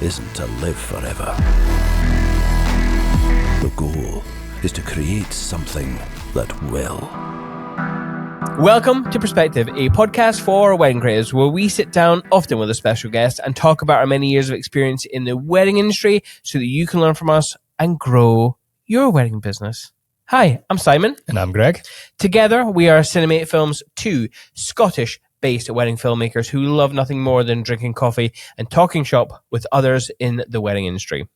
isn't to live forever. The goal is to create something that will. Welcome to Perspective, a podcast for wedding creators where we sit down, often with a special guest, and talk about our many years of experience in the wedding industry so that you can learn from us and grow your wedding business. Hi, I'm Simon. And I'm Greg. Together, we are Cinemate Films, two Scottish-based wedding filmmakers who love nothing more than drinking coffee and talking shop with others in the wedding industry.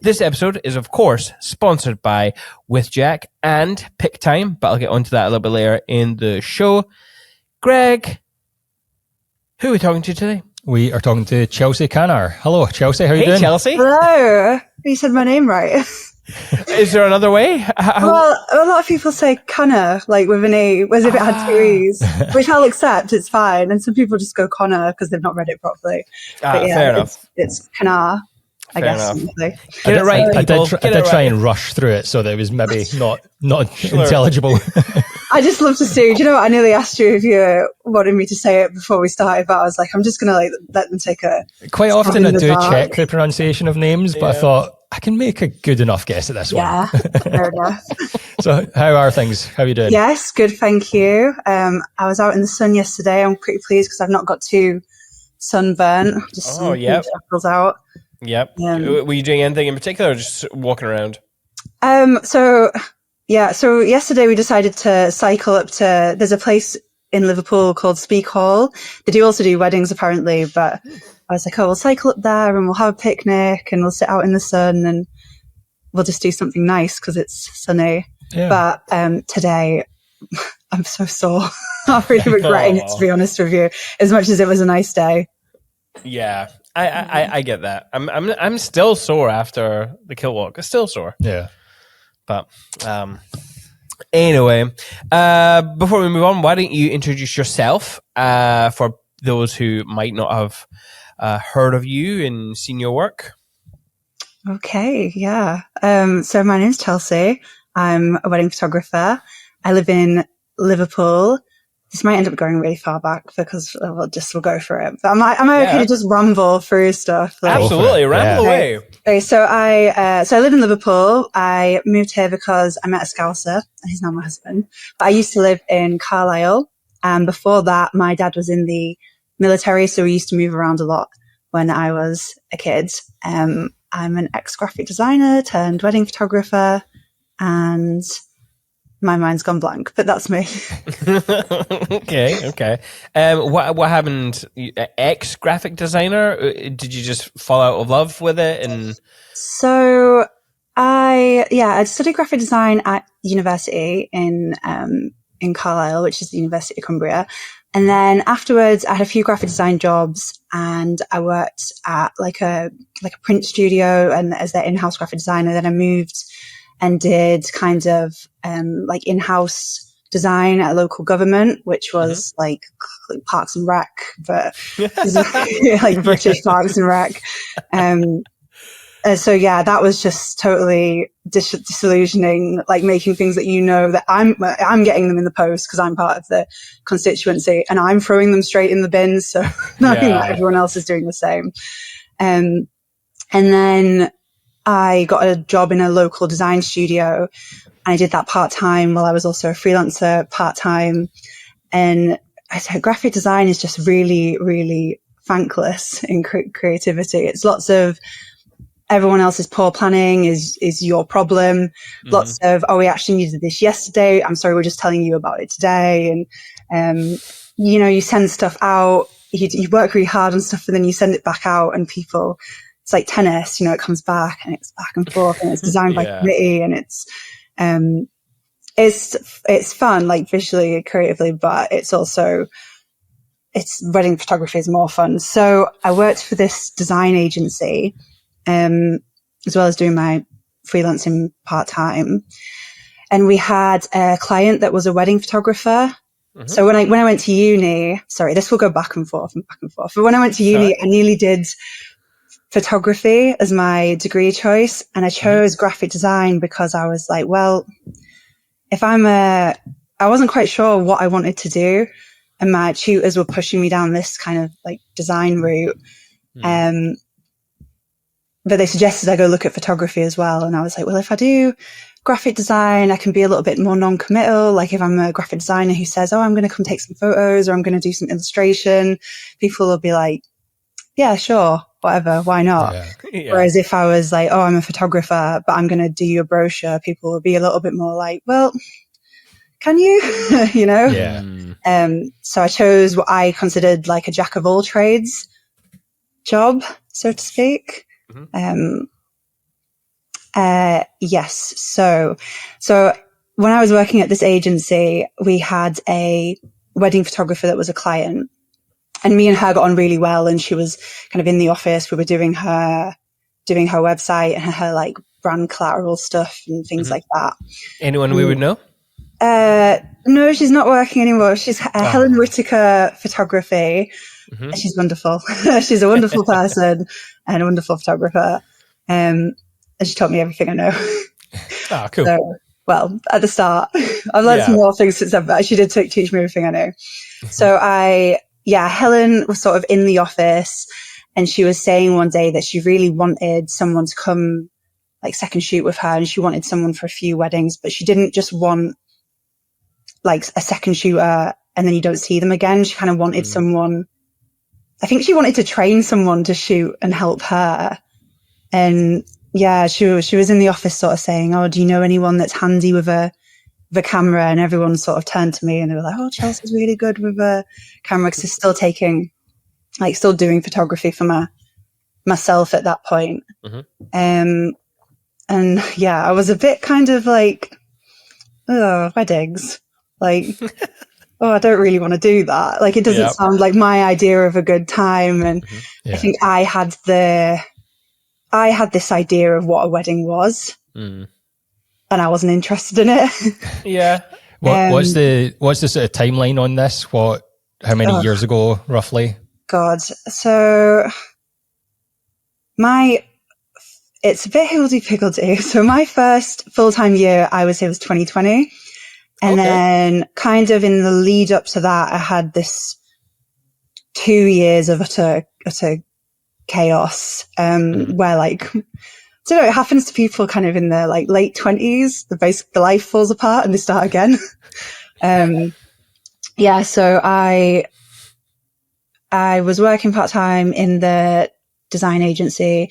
This episode is, of course, sponsored by With Jack and Pick Time, but I'll get onto that a little bit later in the show. Greg, who are we talking to today? We are talking to Chelsea Cannar. Hello, Chelsea. How are you doing? Hey, Chelsea. Hello. You said my name right. Is there another way? Well, a lot of people say Cannar, like with an A, as if it had two E's, which I'll accept. It's fine. And some people just go Connor because they've not read it properly. But yeah, fair enough. It's Cannar. I Fair guess. enough. Simply. Get it right, I people. did try and rush through it so that it was maybe not intelligible. I just love to see. Do you know what? I nearly asked you if you wanted me to say it before we started, but I was like, I'm just going to let them take a. Quite often I do dark. check the pronunciation of names, but I thought I can make a good enough guess at this Yeah, fair enough. one. So how are things? How are you doing? Yes, good, thank you. I was out in the sun yesterday. I'm pretty pleased because I've not got too sunburnt. Just some shackles out. Yep. Were you doing anything in particular or just walking around? So yesterday we decided to cycle up to, there's a place in Liverpool called Speak Hall. They do also do weddings apparently, but I was like, we'll cycle up there and we'll have a picnic and we'll sit out in the sun and we'll just do something nice because it's sunny. Yeah. But today I'm so sore. I'm really regretting it, to be honest with you, as much as it was a nice day. Yeah. I get that. I'm still sore after the kill walk. I'm still sore. Yeah. But anyway, before we move on, why don't you introduce yourself for those who might not have heard of you and seen your work? Okay, yeah. So my name's Chelsea. I'm a wedding photographer. I live in Liverpool. This might end up going really far back because we'll go for it. But am I okay to just ramble through stuff? Absolutely, ramble away. Okay, so I live in Liverpool. I moved here because I met a Scouser, and he's now my husband. But I used to live in Carlisle, and before that, my dad was in the military, so we used to move around a lot when I was a kid. I'm an ex-graphic designer turned wedding photographer, and my mind's gone blank, but that's me. Okay. What happened? Ex-graphic designer? Did you just fall out of love with it? And so I studied graphic design at university in Carlisle, which is the University of Cumbria. And then afterwards, I had a few graphic design jobs, and I worked at like a print studio and as their in-house graphic designer. Then I moved and did kind of like in-house design at a local government, which was like Parks and Rec, but like British Parks and Rec. So yeah, that was just totally disillusioning, like making things that that I'm getting them in the post because I'm part of the constituency and I'm throwing them straight in the bin. So knowing that everyone else is doing the same. And then I got a job in a local design studio and I did that part-time while I was also a freelancer part-time. And I said, graphic design is just really, really thankless in creativity. It's lots of everyone else's poor planning is your problem. Lots of, we actually needed this yesterday. I'm sorry, we're just telling you about it today. And, you send stuff out, you work really hard on stuff and then you send it back out and people, it's like tennis, it comes back and it's back and forth and it's designed by committee and it's fun, like visually, creatively, but wedding photography is more fun. So I worked for this design agency, as well as doing my freelancing part-time. And we had a client that was a wedding photographer. Mm-hmm. So when I went to uni, sorry, this will go back and forth. But when I went to uni, I nearly did photography as my degree choice. And I chose graphic design because I was like, well, I wasn't quite sure what I wanted to do. And my tutors were pushing me down this kind of like design route. but they suggested I go look at photography as well. And I was like, well, if I do graphic design, I can be a little bit more non-committal. Like if I'm a graphic designer who says, oh, I'm going to come take some photos or I'm going to do some illustration, people will be like, yeah, sure, whatever, why not? Yeah. Whereas if I was like, oh, I'm a photographer, but I'm going to do your brochure, people would be a little bit more like, well, can you? You know? Yeah. So I chose what I considered like a jack of all trades job, so to speak. Yes. So when I was working at this agency, we had a wedding photographer that was a client, and me and her got on really well. And she was kind of in the office. We were doing her website and her like brand collateral stuff and things like that. Anyone we would know? No, she's not working anymore. She's Helen Whitaker Photography. She's wonderful. She's a wonderful person and a wonderful photographer. And she taught me everything I know. Ah, cool. So, well, at the start, I've learned some more things since then, but she did teach me everything I know. So Helen was sort of in the office, and she was saying one day that she really wanted someone to come like second shoot with her, and she wanted someone for a few weddings, but she didn't just want like a second shooter and then you don't see them again. She kind of wanted someone, I think she wanted to train someone to shoot and help her. And yeah, she was in the office sort of saying, oh, do you know anyone that's handy with a camera? And everyone sort of turned to me and they were like, oh, Chelsea's really good with a camera, because she's still doing photography for myself at that point. And yeah, I was a bit kind of like, oh, weddings. Like, oh, I don't really want to do that. Like, it doesn't sound like my idea of a good time. And I think I had this idea of what a wedding was, and I wasn't interested in it. Yeah. What's the sort of timeline on this? How many years ago, roughly? God. So it's a bit higgledy-piggledy. So my first full-time year, I would say, was 2020. And then kind of in the lead up to that, I had this 2 years of utter chaos, where like, I don't know, it happens to people kind of in their like late 20s, the life falls apart and they start again. So I was working part-time in the design agency.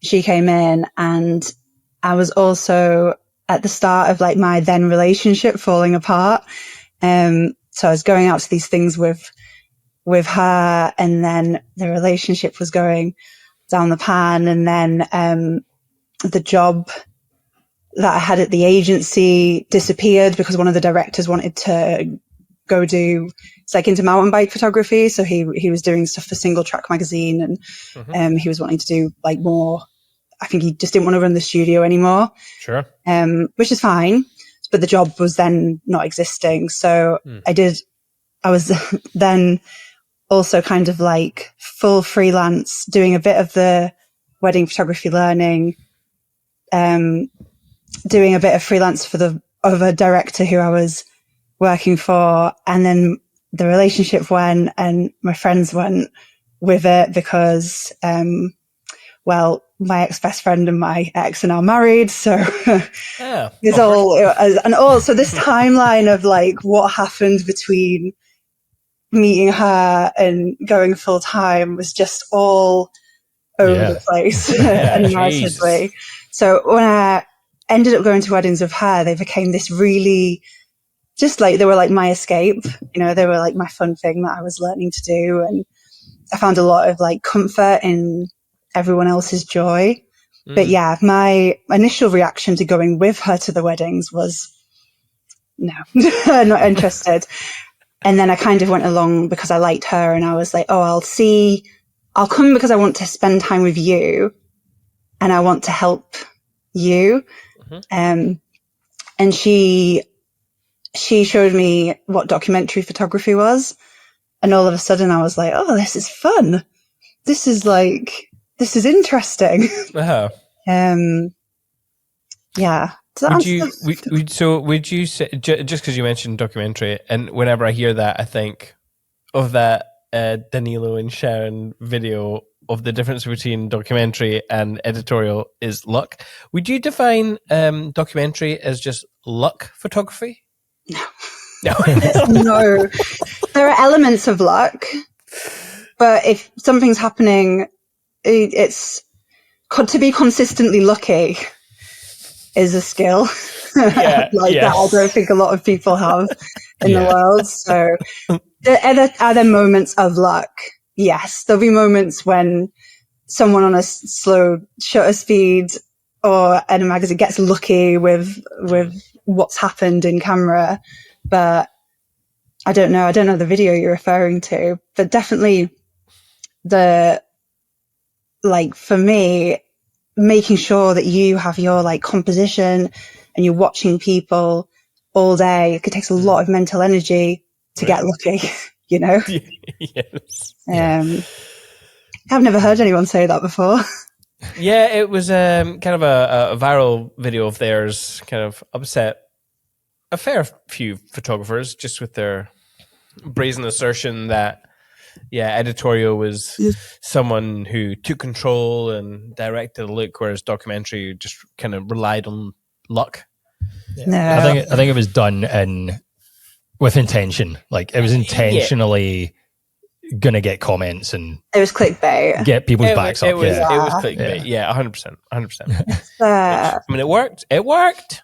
She came in, and I was also at the start of like my then relationship falling apart. So I was going out to these things with her, and then the relationship was going down the pan. And then, the job that I had at the agency disappeared because one of the directors wanted to go do, it's like into mountain bike photography. So he was doing stuff for Single Track magazine, and, he was wanting to do like more. I think he just didn't want to run the studio anymore. Sure. Which is fine, but the job was then not existing. So I was then also kind of like full freelance, doing a bit of the wedding photography learning, doing a bit of freelance for the other director who I was working for. And then the relationship went, and my friends went with it because, my ex-best friend and my ex are now married. So it's so this timeline of like what happened between meeting her and going full time was just all over the place and narratively. So when I ended up going to weddings with her, they became this really just like, they were like my escape, they were like my fun thing that I was learning to do. And I found a lot of like comfort in everyone else's joy. But yeah, my initial reaction to going with her to the weddings was no, not interested. And then I kind of went along because I liked her, and I was like, oh, I'll come because I want to spend time with you and I want to help you. And she showed me what documentary photography was. And all of a sudden I was like, oh, this is fun. This is interesting. Yeah. Would you say, just because you mentioned documentary, and whenever I hear that, I think of that Danilo and Sharon video of the difference between documentary and editorial is luck. Would you define documentary as just luck photography? No. No. There are elements of luck, but if something's happening, it's to be consistently lucky is a skill that I don't think a lot of people have in the world. So are there moments of luck? Yes. There'll be moments when someone on a slow shutter speed or in a magazine gets lucky with what's happened in camera. But I don't know the video you're referring to, but definitely for me, making sure that you have your like composition and you're watching people all day. It takes a lot of mental energy to get lucky, you know? Yes. I've never heard anyone say that before. Yeah, it was kind of a viral video of theirs, kind of upset a fair few photographers just with their brazen assertion that editorial was someone who took control and directed the look, whereas documentary just kind of relied on luck. Yeah. No. I think it was done with intention. Like it was intentionally gonna get comments and it was clickbait. Get people's backs up. It was clickbait. Yeah, 100%. I mean, it worked.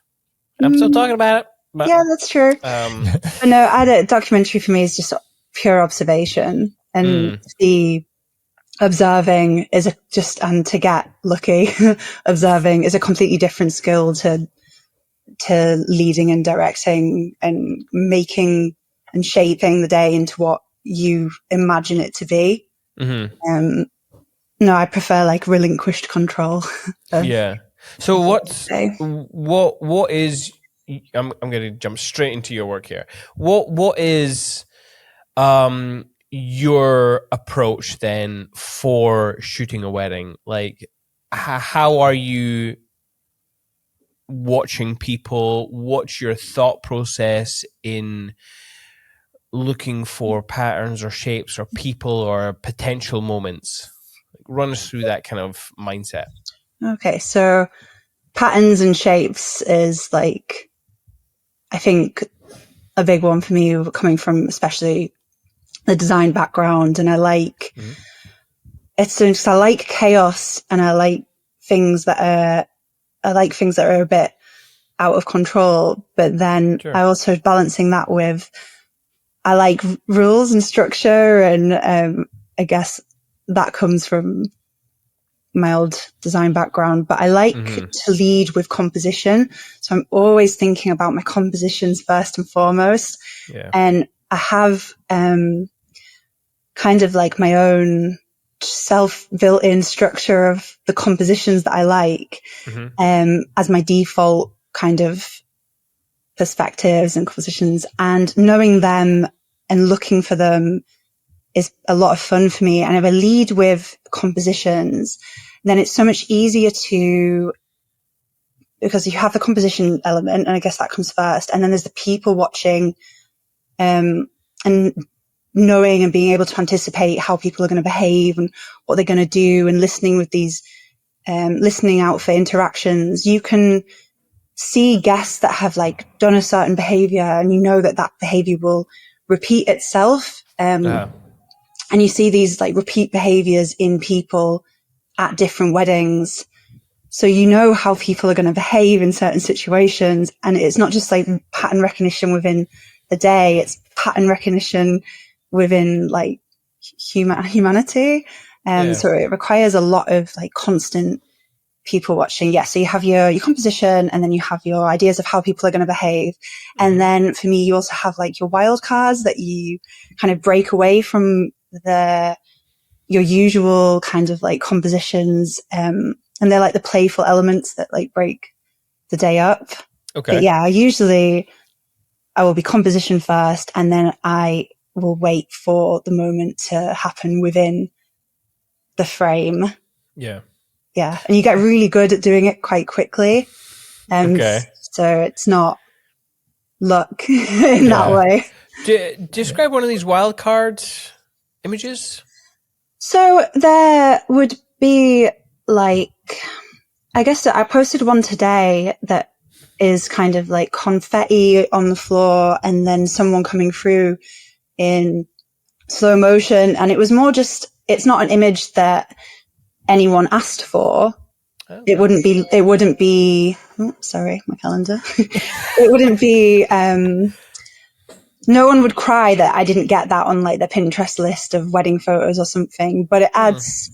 I'm still talking about it. But, yeah, that's true. But no, documentary for me is just pure observation, and the observing is and to get lucky, observing is a completely different skill to leading and directing and making and shaping the day into what you imagine it to be. No, I prefer like relinquished control. So what is? I'm going to jump straight into your work here. What is your approach then for shooting a wedding? Like, how are you watching people? What's your thought process in looking for patterns or shapes or people or potential moments? Run us through that kind of mindset. Okay, so patterns and shapes is like, I think a big one for me, coming from especially the design background. And I like, I like chaos, and I like things that are a bit out of control. But then I also balancing that with, I like rules and structure. And I guess that comes from my old design background, but I like to lead with composition. So I'm always thinking about my compositions first and foremost. And I have kind of like my own self built-in structure of the compositions that I like as my default kind of perspectives and compositions, and knowing them and looking for them is a lot of fun for me. And if I lead with compositions, then it's so much easier because you have the composition element, and I guess that comes first. And then there's the people watching, and knowing and being able to anticipate how people are going to behave and what they're going to do, and listening with these, listening out for interactions. You can see guests that have like done a certain behavior, and you know that behavior will repeat itself. And you see these like repeat behaviors in people at different weddings. So you know how people are going to behave in certain situations. And it's not just like pattern recognition within the day, it's pattern recognition within like humanity. So it requires a lot of like constant people watching. So you have your composition, and then you have your ideas of how people are going to behave. And then for me, you also have like your wild cards that you kind of break away from your usual kind of like compositions. And they're like the playful elements that like break the day up. Okay. But I will be composition first, and then I will wait for the moment to happen within the frame. Yeah. And you get really good at doing it quite quickly. So it's not luck in that way. Describe one of these wild card images. So there would be like, I guess I posted one today that is kind of like confetti on the floor and then someone coming through in slow motion. And it was more just, it's not an image that anyone asked for. Oh. It wouldn't be, oh, sorry, my calendar. It wouldn't be, no one would cry that I didn't get that on like the Pinterest list of wedding photos or something, but it adds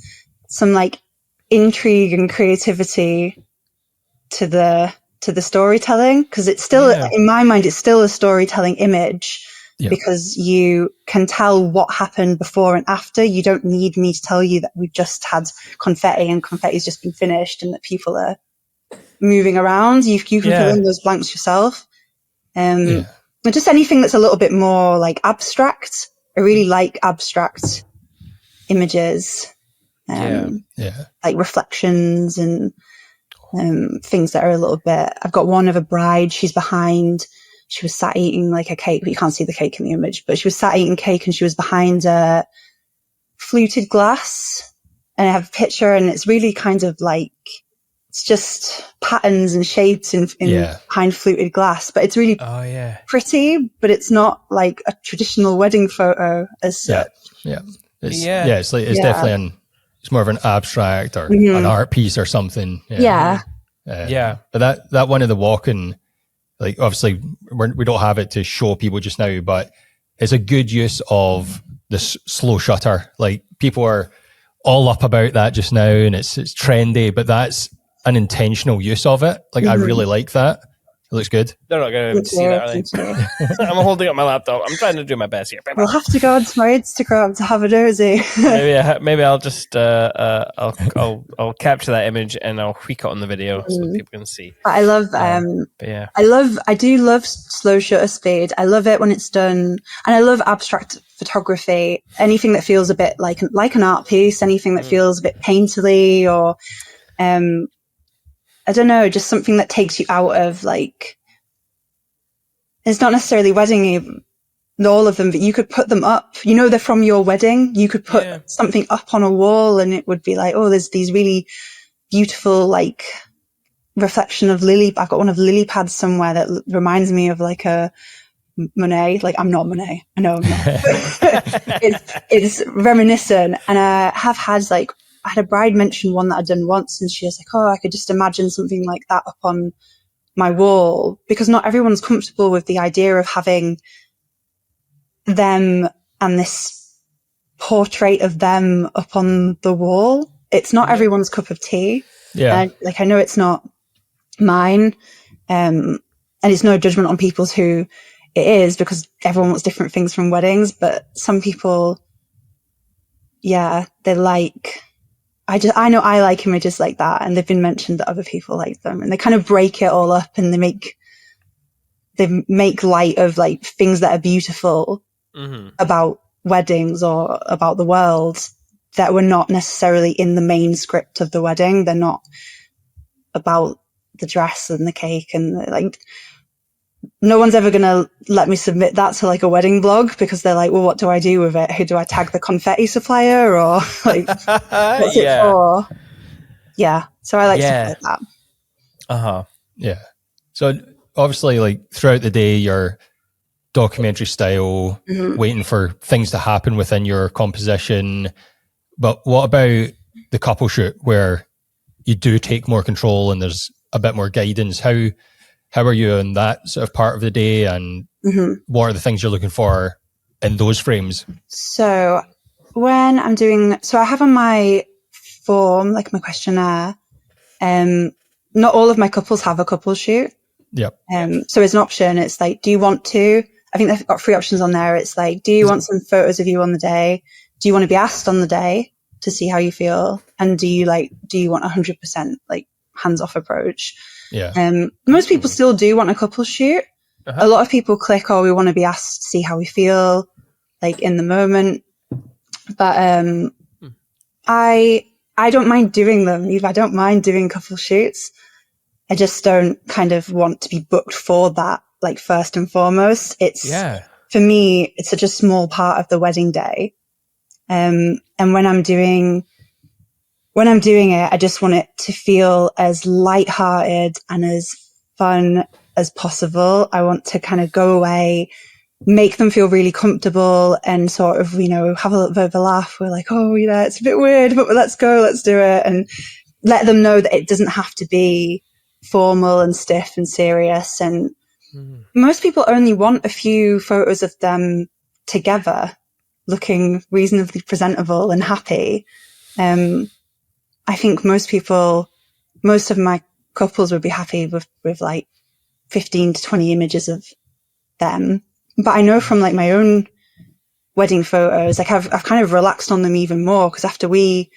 some like intrigue and creativity to the storytelling, because it's still, in my mind, it's still a storytelling image. Yeah. Because you can tell what happened before and after. You don't need me to tell you that we've just had confetti and confetti's just been finished and that people are moving around. You can fill in those blanks yourself. And just anything that's a little bit more like abstract. I really like abstract images. Like reflections and things that are a little bit. I've got one of a bride. She's behind. She was sat eating like a cake, but you can't see the cake in the image, but she was sat eating cake and she was behind a fluted glass. And I have a picture and it's really kind of like, it's just patterns and shapes in behind fluted glass, but it's really pretty, but it's not like a traditional wedding photo as such. It's definitely it's more of an abstract or an art piece or something. But that one of the walking, like obviously we don't have it to show people just now, but it's a good use of the slow shutter. Like people are all up about that just now and it's trendy, but that's an intentional use of it. Like I really like that. It looks good. They're not going to see that, are they? I'm holding up my laptop. I'm trying to do my best here. We'll have to go onto my Instagram to have a nosy. maybe I'll just I'll capture that image and I'll tweak it on the video so people can see. I love I do love slow shutter speed. I love it when it's done, and I love abstract photography. Anything that feels a bit like an art piece, anything that feels a bit painterly or I don't know, just something that takes you out of like, it's not necessarily wedding, all of them, but you could put them up, they're from your wedding. You could put something up on a wall and it would be like, oh, there's these really beautiful, like reflection of lily. I've got one of lily pads somewhere that reminds me of like a Monet. Like I'm not Monet. I know I'm not. it's reminiscent. And I have had like, I had a bride mention one that I'd done once and she was like, oh, I could just imagine something like that up on my wall, because not everyone's comfortable with the idea of having them and this portrait of them up on the wall. It's not everyone's cup of tea. Yeah. I know it's not mine. And it's no judgment on people's who it is, because everyone wants different things from weddings, but some people, they like, I know I like images like that, and they've been mentioned that other people like them, and they kind of break it all up and they make light of like things that are beautiful about weddings or about the world that were not necessarily in the main script of the wedding. They're not about the dress and the cake and like, no one's ever going to let me submit that to like a wedding blog, because they're like, well, what do I do with it? Who do I tag, the confetti supplier, or like, what's it for? Yeah. So I like stuff like that. Yeah. So obviously like throughout the day, you're documentary style, waiting for things to happen within your composition. But what about the couple shoot where you do take more control and there's a bit more guidance? How are you in that sort of part of the day, and what are the things you're looking for in those frames? So when I'm doing, I have on my form, like my questionnaire, not all of my couples have a couple shoot. Yep. So it's an option. It's like, do you want to, I think they've got 3 options on there. It's like, do you want some photos of you on the day? Do you want to be asked on the day to see how you feel? And do you want 100% like hands-off approach? Yeah. Most people still do want a couple shoot. A lot of people click, oh, we want to be asked to see how we feel, like in the moment. But I don't mind doing them. I don't mind doing couple shoots. I just don't kind of want to be booked for that, like first and foremost. It's for me, it's such a small part of the wedding day. And when I'm doing it, I just want it to feel as lighthearted and as fun as possible. I want to kind of go away, make them feel really comfortable and sort of, you know, have a little bit of a laugh. We're like, oh, yeah, it's a bit weird, but let's go, let's do it. And let them know that it doesn't have to be formal and stiff and serious. And most people only want a few photos of them together, looking reasonably presentable and happy. I think most of my couples would be happy with like 15 to 20 images of them. But I know from like my own wedding photos, like I've kind of relaxed on them even more, because after we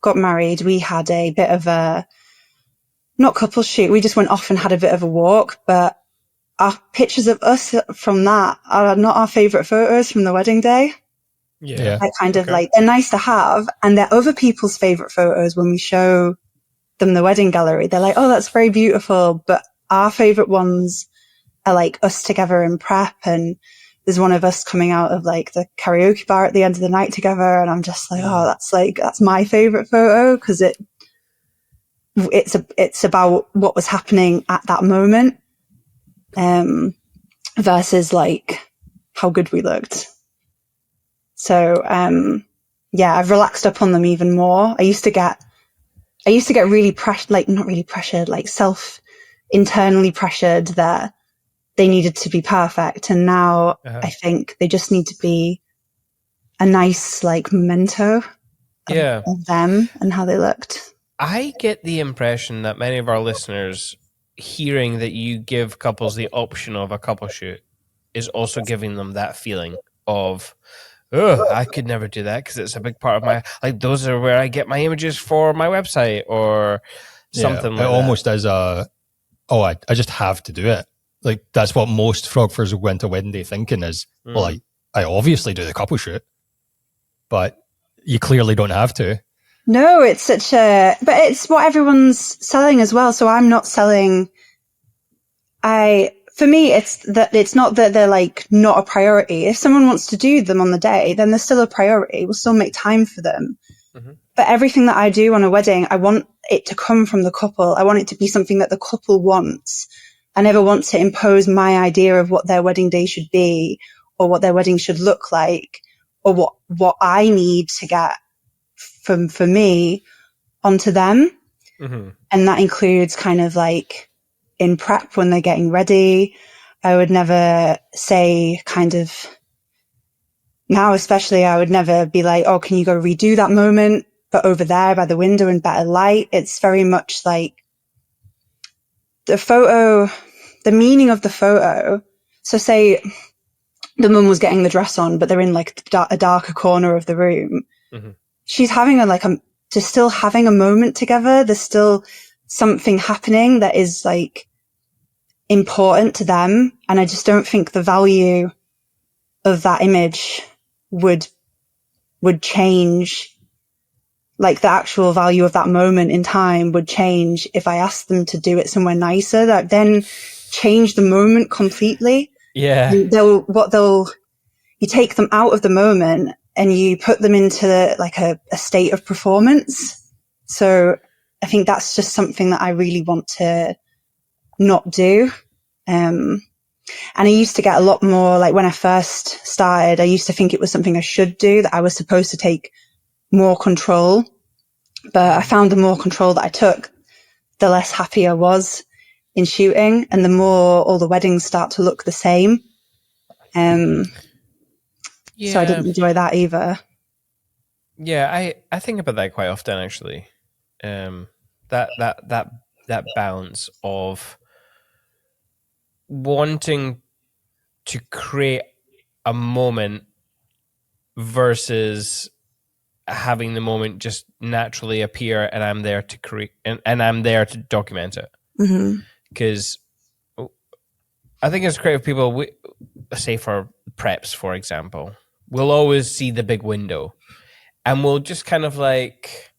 got married, we had a bit of a, not couple shoot. We just went off and had a bit of a walk, but our pictures of us from that are not our favorite photos from the wedding day. Yeah. They're kind of like, they're nice to have, and they're other people's favorite photos. When we show them the wedding gallery, they're like, oh, that's very beautiful. But our favorite ones are like us together in prep, and there's one of us coming out of like the karaoke bar at the end of the night together. And I'm just like, oh, that's my favorite photo, because it's about what was happening at that moment, versus like how good we looked. So, I've relaxed up on them even more. I used to get really pressured, like not really pressured, like internally pressured that they needed to be perfect. And now I think they just need to be a nice, like, memento of them and how they looked. I get the impression that many of our listeners, hearing that you give couples the option of a couple shoot, is also giving them that feeling of, oh, I could never do that because it's a big part of my, like, those are where I get my images for my website or something like that. It almost as I just have to do it. Like, that's what most photographers who went to wedding day thinking is, well, I obviously do the couple shoot, but you clearly don't have to. No, but it's what everyone's selling as well. So I'm not selling, for me, it's not that they're like not a priority. If someone wants to do them on the day, then they're still a priority. We'll still make time for them. Mm-hmm. But everything that I do on a wedding, I want it to come from the couple. I want it to be something that the couple wants. I never want to impose my idea of what their wedding day should be or what their wedding should look like or what I need to get for me onto them. Mm-hmm. And that includes kind of like in prep when they're getting ready. I would never say kind of now, especially, I would never be like, oh, can you go redo that moment, but over there by the window in better light? It's very much like the photo, the meaning of the photo. So say the mum was getting the dress on, but they're in like a darker corner of the room. Mm-hmm. She's having just still having a moment together. There's still something happening that is like important to them. And I just don't think the value of that image would change. Like the actual value of that moment in time would change if I asked them to do it somewhere nicer. That then change the moment completely. Yeah. You take them out of the moment and you put them into like a state of performance. So I think that's just something that I really want to not do. And I used to get a lot more, like when I first started, I used to think it was something I should do, that I was supposed to take more control. But I found the more control that I took, the less happy I was in shooting and the more all the weddings start to look the same. So I didn't enjoy that either. Yeah, I think about that quite often actually. That balance of wanting to create a moment versus having the moment just naturally appear and I'm there to create and I'm there to document it. Because I think as creative people, say for preps, for example, we'll always see the big window and we'll just kind of like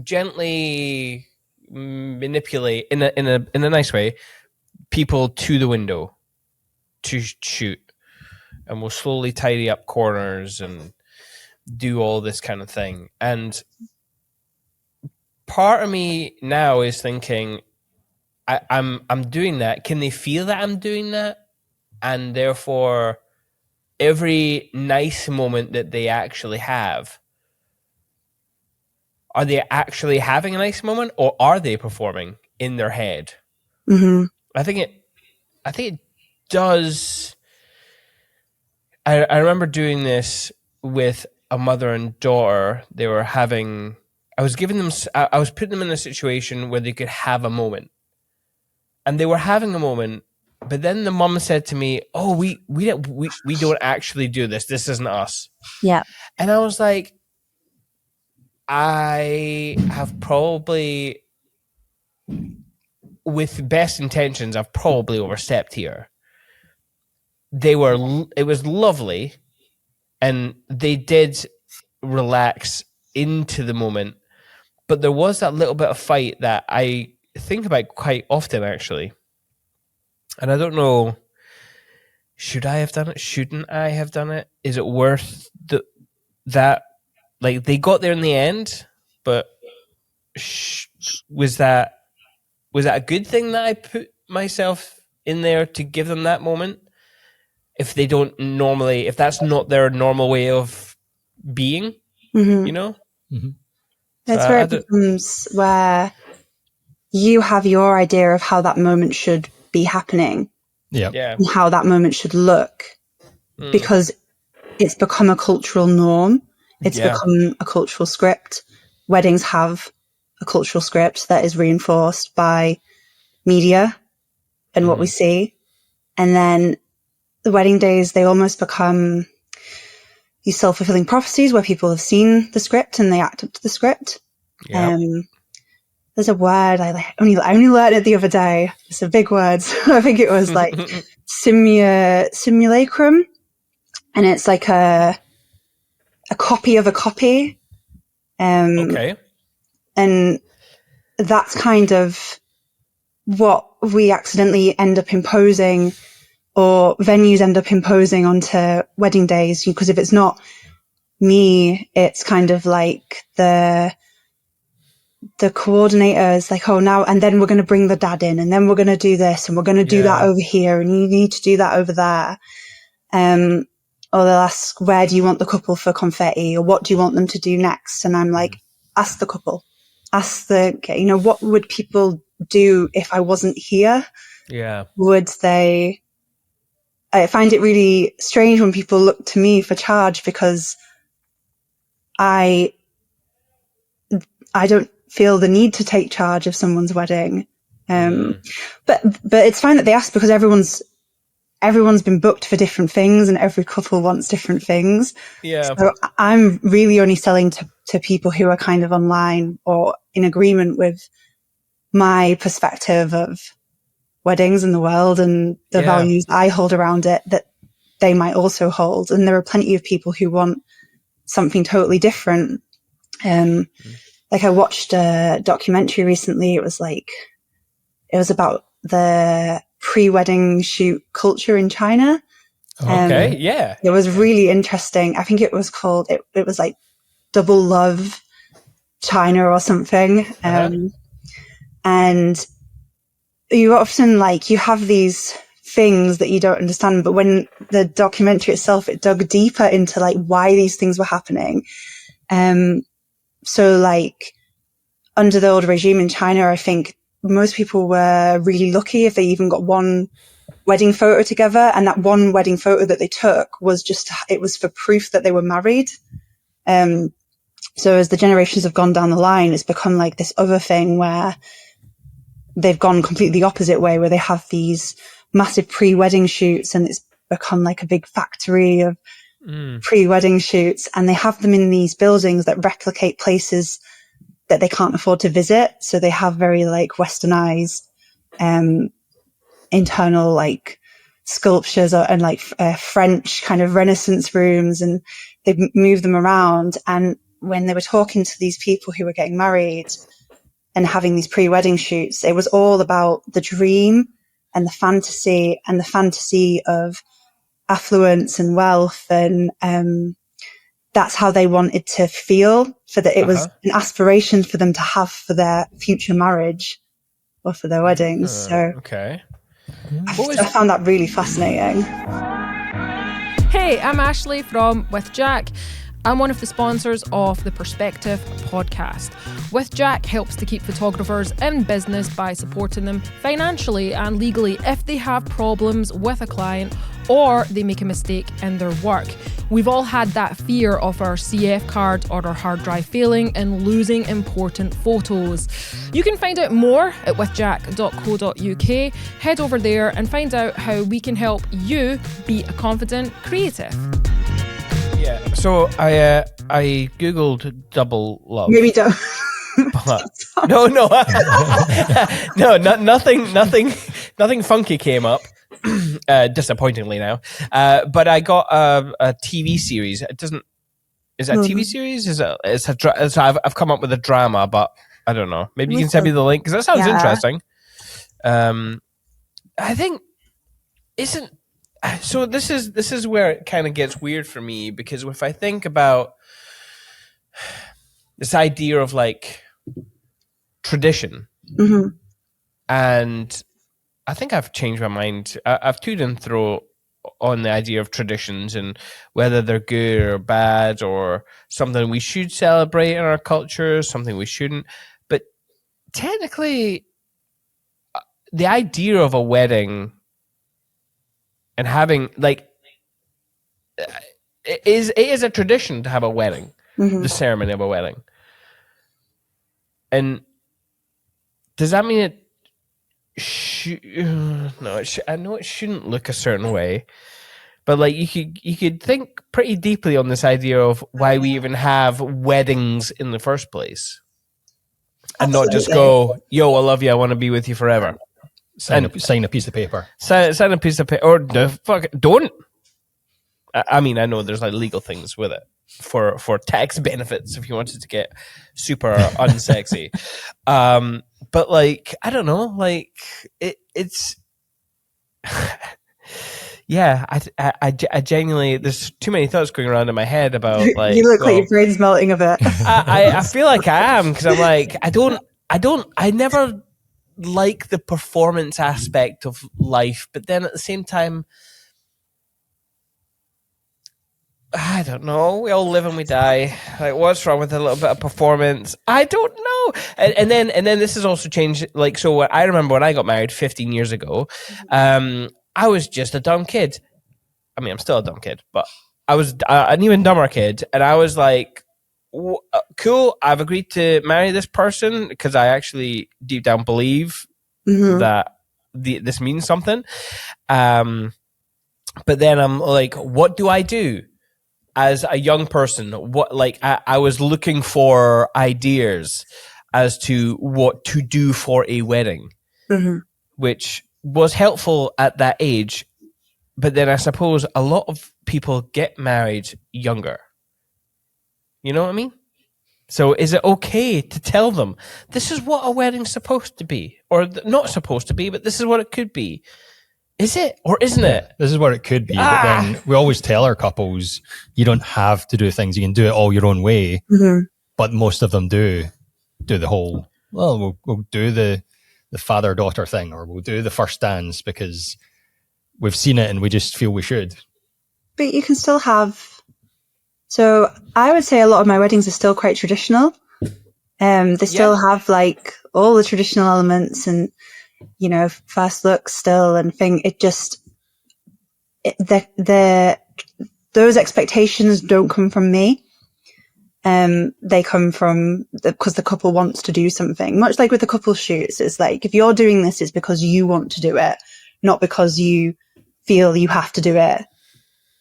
gently manipulate in a nice way people to the window to shoot, and we'll slowly tidy up corners and do all this kind of thing. And part of me now is thinking, I'm doing that. Can they feel that I'm doing that? And therefore, every nice moment that they actually have, are they actually having a nice moment, or are they performing in their head? Mm-hmm. I think it does. I remember doing this with a mother and daughter. They were having. I was giving them. I was putting them in a situation where they could have a moment, and they were having a moment. But then the mum said to me, "Oh, we don't actually do this. This isn't us." Yeah. And I was like, I have probably, with best intentions, I've probably overstepped here. It was lovely, and they did relax into the moment, but there was that little bit of fight that I think about quite often, actually. And I don't know, should I have done it? Shouldn't I have done it? Is it worth that? Like, they got there in the end, but was that a good thing that I put myself in there to give them that moment? If they don't normally, if that's not their normal way of being, you know? Mm-hmm. That's where it becomes where you have your idea of how that moment should be happening. Yeah. And how that moment should look. Because it's become a cultural norm. It's become a cultural script. Weddings have a cultural script that is reinforced by media and what we see. And then the wedding days, they almost become these self-fulfilling prophecies where people have seen the script and they act up to the script. Yep. There's a word I only learned it the other day. It's a big word. So I think it was like simulacrum, and it's like a copy of a copy. Okay. And that's kind of what we accidentally end up imposing, or venues end up imposing onto wedding days. Because if it's not me, it's kind of like the coordinator is like, oh, now, and then we're going to bring the dad in, and then we're going to do this, and we're going to do that over here, and you need to do that over there. Or they'll ask, where do you want the couple for confetti, or what do you want them to do next? And I'm like, ask the couple, what would people do if I wasn't here? Yeah. Would they? I find it really strange when people look to me for charge, because I don't feel the need to take charge of someone's wedding. But it's fine that they ask, because everyone's been booked for different things, and every couple wants different things. Yeah. So I'm really only selling to people who are kind of online or in agreement with my perspective of weddings and the world and the values I hold around it, that they might also hold. And there are plenty of people who want something totally different. Like, I watched a documentary recently. It was about the pre-wedding shoot culture in China. Okay. Yeah. It was really interesting. I think it was called, it was like Double Love China or something. And you often, like, you have these things that you don't understand, but when the documentary itself, it dug deeper into like why these things were happening. So like, under the old regime in China, I think most people were really lucky if they even got one wedding photo together. And that one wedding photo that they took was it was for proof that they were married. So as the generations have gone down the line, it's become like this other thing where they've gone completely the opposite way, where they have these massive pre-wedding shoots, and it's become like a big factory of pre-wedding shoots. And they have them in these buildings that replicate places that they can't afford to visit. So they have very like westernized, internal like sculptures and like French kind of Renaissance rooms, and they've moved them around. And when they were talking to these people who were getting married and having these pre-wedding shoots, it was all about the dream and the fantasy of affluence and wealth, and that's how they wanted to feel, for that it was an aspiration for them to have for their future marriage or for their weddings. So okay. I found that really fascinating. Hey, I'm Ashley from With Jack. I'm one of the sponsors of the Perspective podcast. With Jack helps to keep photographers in business by supporting them financially and legally if they have problems with a client or they make a mistake in their work. We've all had that fear of our CF card or our hard drive failing and losing important photos. You can find out more at withjack.co.uk. Head over there and find out how we can help you be a confident creative. Yeah, so I googled double love. Maybe don't. No, nothing funky came up. Disappointingly now, but I got a TV series. It doesn't. Is that a TV series? I've come up with a drama, but I don't know. Maybe you can send me the link because that sounds interesting. I think isn't. So this is where it kind of gets weird for me, because if I think about this idea of like tradition, and I think I've changed my mind. I've toed and fro on the idea of traditions and whether they're good or bad or something we should celebrate in our culture, something we shouldn't. But technically, the idea of a wedding and having like it is a tradition to have a wedding, the ceremony of a wedding. And does that mean it? No, I know it shouldn't look a certain way, but like you could think pretty deeply on this idea of why we even have weddings in the first place, and not just go, "Yo, I love you, I want to be with you forever." Sign a piece of paper. Sign a piece of paper, or don't. I mean, I know there's like legal things with it for tax benefits if you wanted to get super unsexy. But like, I don't know, like it's yeah, I genuinely, there's too many thoughts going around in my head about like, you look like your brain's melting a bit. I feel like I am, because I'm like, I never like the performance aspect of life, but then at the same time, I don't know. We all live and we die. Like, what's wrong with a little bit of performance? I don't know. And then this has also changed. Like, so I remember when I got married 15 years ago, I was just a dumb kid. I mean, I'm still a dumb kid, but I was an even dumber kid. And I was like, cool, I've agreed to marry this person because I actually deep down believe that this means something. But then I'm like, what do I do? As a young person, what, like, I was looking for ideas as to what to do for a wedding, which was helpful at that age. But then I suppose a lot of people get married younger. You know what I mean? So is it okay to tell them this is what a wedding's supposed to be, or not supposed to be, but this is what it could be? Is it or isn't it? This is what it could be. But then we always tell our couples, you don't have to do things. You can do it all your own way. But most of them do the whole, well, we'll do the father-daughter thing, or we'll do the first dance because we've seen it and we just feel we should. But you can still have... So I would say a lot of my weddings are still quite traditional. They still have like all the traditional elements and, you know, first look still and thing. It just, those expectations don't come from me. They come from because the couple wants to do something. Much like with the couple shoots, it's like, if you're doing this, it's because you want to do it, not because you feel you have to do it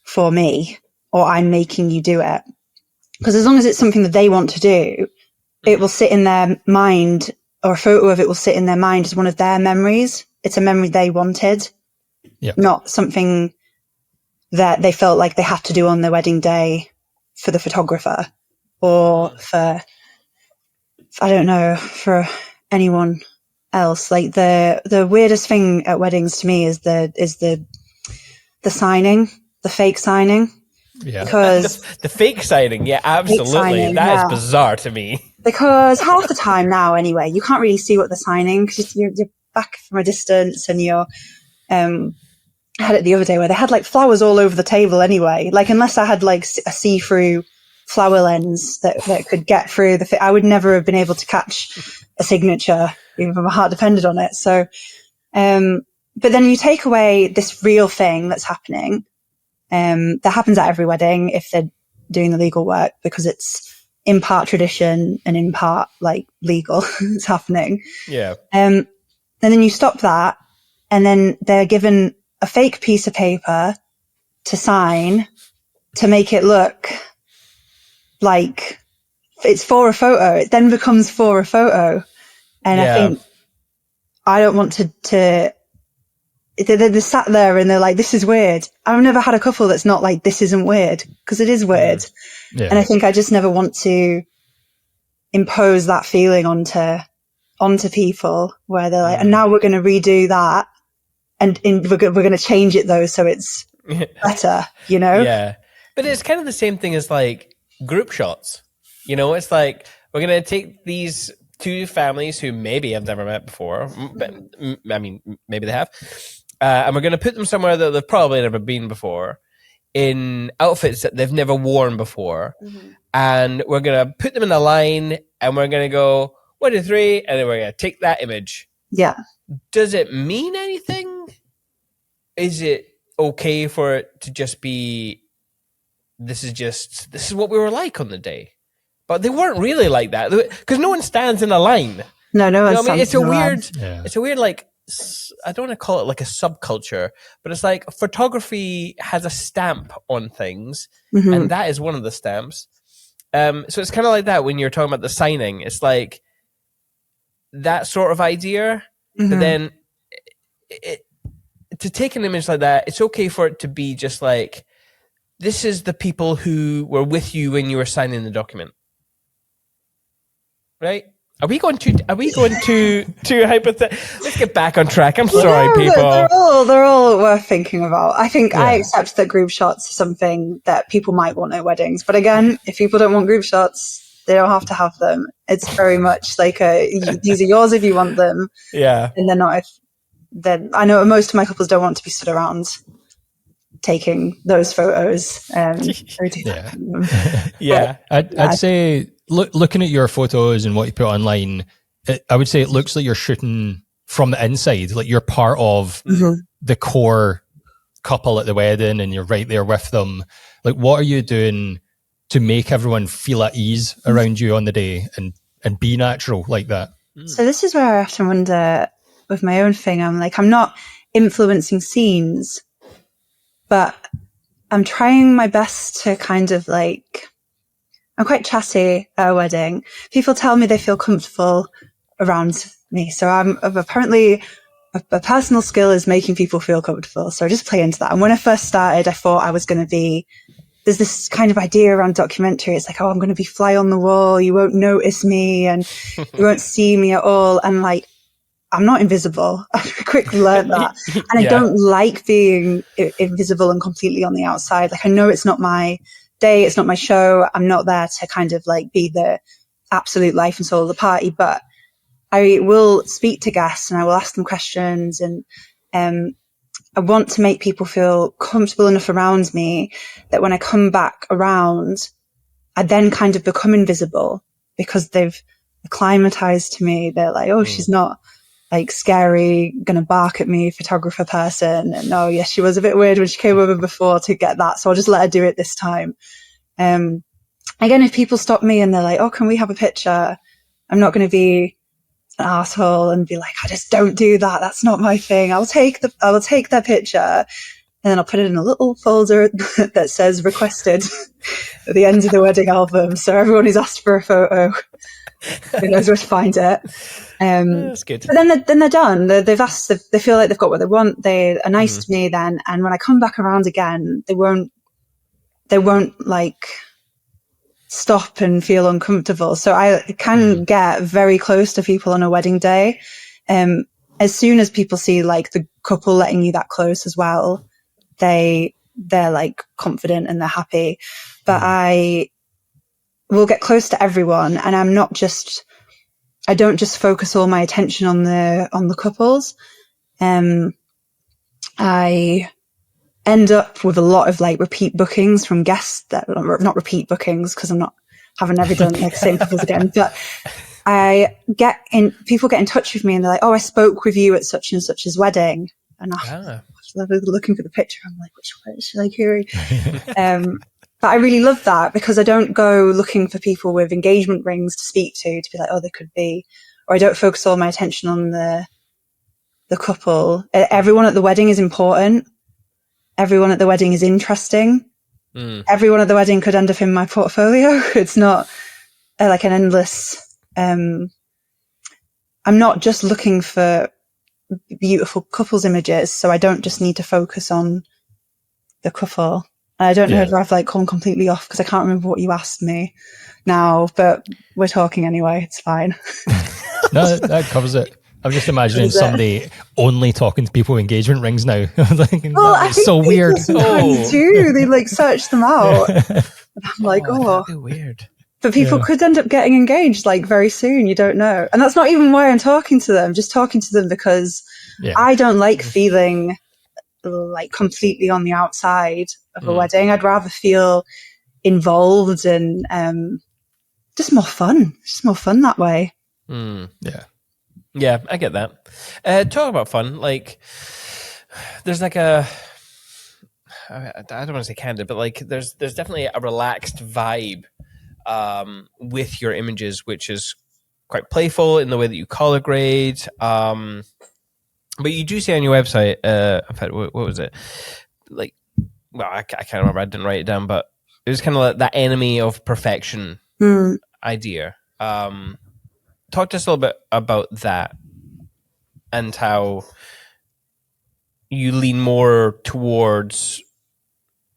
for me or I'm making you do it. Because as long as it's something that they want to do, it will sit in their mind, or a photo of it will sit in their mind as one of their memories. It's a memory they wanted, not something that they felt like they had to do on their wedding day for the photographer or for, I don't know, for anyone else. Like the weirdest thing at weddings to me is the signing, the fake signing. Yeah. Because the fake signing, yeah, absolutely. That is bizarre to me. Because half the time now, anyway, you can't really see what they're signing because you're back from a distance, and you're. I had it the other day where they had like flowers all over the table anyway. Like, unless I had like a see-through flower lens that could get through I would never have been able to catch a signature, even if my heart depended on it. So, but then you take away this real thing that's happening. That happens at every wedding if they're doing the legal work, because it's in part tradition and in part like legal. It's happening. Yeah. And then you stop that, and then they're given a fake piece of paper to sign to make it look like it's for a photo. It then becomes for a photo. And I think I don't want to they're sat there and they're like, this is weird. I've never had a couple that's not like, this isn't weird, because it is weird. Yeah. And I think I just never want to impose that feeling onto people where they're like, and now we're going to redo that. And we're going to change it though, so it's better, you know? Yeah. But it's kind of the same thing as like group shots. You know, it's like, we're going to take these two families who maybe have never met before. But, I mean, maybe they have. And we're going to put them somewhere that they've probably never been before, in outfits that they've never worn before. Mm-hmm. And we're going to put them in a line, and we're going to go 1, 2, 3, and then we're going to take that image. Yeah. Does it mean anything? Is it okay for it to just be, this is what we were like on the day? But they weren't really like that, because no one stands in a line. No one stands. I mean, it's a weird, like, I don't want to call it like a subculture, but it's like photography has a stamp on things, mm-hmm. and that is one of the stamps. So it's kind of like that when you're talking about the signing. It's like that sort of idea, mm-hmm. but then to take an image like that, it's okay for it to be just like, this is the people who were with you when you were signing the document. Right? Are we going to hypothetical? Let's get back on track. I'm sorry, people. They're all worth thinking about. I think I accept that group shots are something that people might want at weddings. But again, if people don't want group shots, they don't have to have them. It's very much like these are yours if you want them. Yeah. And they're not then I know most of my couples don't want to be stood around taking those photos. Yeah. I'd say looking at your photos and what you put online, I would say it looks like you're shooting from the inside, like you're part of mm-hmm. the core couple at the wedding and you're right there with them. Like, what are you doing to make everyone feel at ease around you on the day and be natural like that? So this is where I often wonder with my own thing. I'm like, I'm not influencing scenes, but I'm trying my best to kind of like, I'm quite chatty at a wedding. People tell me they feel comfortable around me. So I'm apparently a personal skill is making people feel comfortable. So I just play into that. And when I first started, I thought I was going to be, there's this kind of idea around documentary. It's like, oh, I'm going to be fly on the wall. You won't notice me and you won't see me at all. And like, I'm not invisible. I quickly learned that. And I don't like being invisible and completely on the outside. Like, I know it's not my day. It's not my show. I'm not there to kind of like be the absolute life and soul of the party, but I will speak to guests and I will ask them questions. And I want to make people feel comfortable enough around me that when I come back around, I then kind of become invisible because they've acclimatized to me. They're like, oh, she's not like scary, gonna bark at me, photographer person. And oh yes, she was a bit weird when she came over before to get that. So I'll just let her do it this time. Again, if people stop me and they're like, oh, can we have a picture? I'm not going to be an asshole and be like, I just don't do that. That's not my thing. I'll take their picture and then I'll put it in a little folder that says requested at the end of the wedding album. So everyone who's asked for a photo, who knows where to find it. That's good. But then they're done. They've asked. They feel like they've got what they want. They are nice to me then. And when I come back around again, they won't like stop and feel uncomfortable. So I can get very close to people on a wedding day. As soon as people see like the couple letting you that close as well, they they're like confident and they're happy. But I will get close to everyone, and I don't just focus all my attention on the couples. I end up with a lot of like repeat bookings from guests that not repeat bookings, because haven't ever done like the same couples again, but people get in touch with me and they're like, oh, I spoke with you at such and such's wedding. And I'm looking for the picture. I'm like, which one should I query? But I really love that, because I don't go looking for people with engagement rings to speak to be like, oh, they could be, or I don't focus all my attention on the couple. Everyone at the wedding is important. Everyone at the wedding is interesting. Everyone at the wedding could end up in my portfolio. It's not like an endless, I'm not just looking for beautiful couples images, so I don't just need to focus on the couple. I don't know if I've like gone completely off, because I can't remember what you asked me now, but we're talking anyway. It's fine. No, that covers it. I'm just imagining somebody only talking to people with engagement rings now. It's so weird. Sometimes do. They like search them out. And I'm like, that'd be weird. But people could end up getting engaged like very soon. You don't know. And that's not even why I'm talking to them. Just talking to them because I don't like feeling like completely on the outside of a wedding. I'd rather feel involved and just more fun. Just more fun that way. Yeah, I get that. Talk about fun. Like, there's like I don't want to say candid, but like there's definitely a relaxed vibe with your images, which is quite playful in the way that you color grade. But you do say on your website, in fact, what was it? Like, well, I can't remember. I didn't write it down, but it was kind of like that enemy of perfection idea. Talk to us a little bit about that and how you lean more towards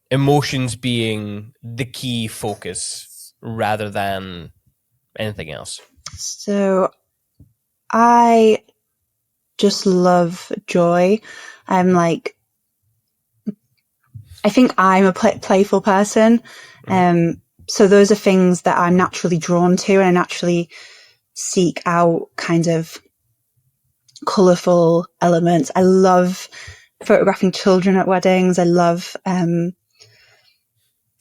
emotions being the key focus rather than anything else. So I just love joy. I think I'm a playful person. So those are things that I'm naturally drawn to, and I naturally seek out kind of colourful elements. I love photographing children at weddings. I love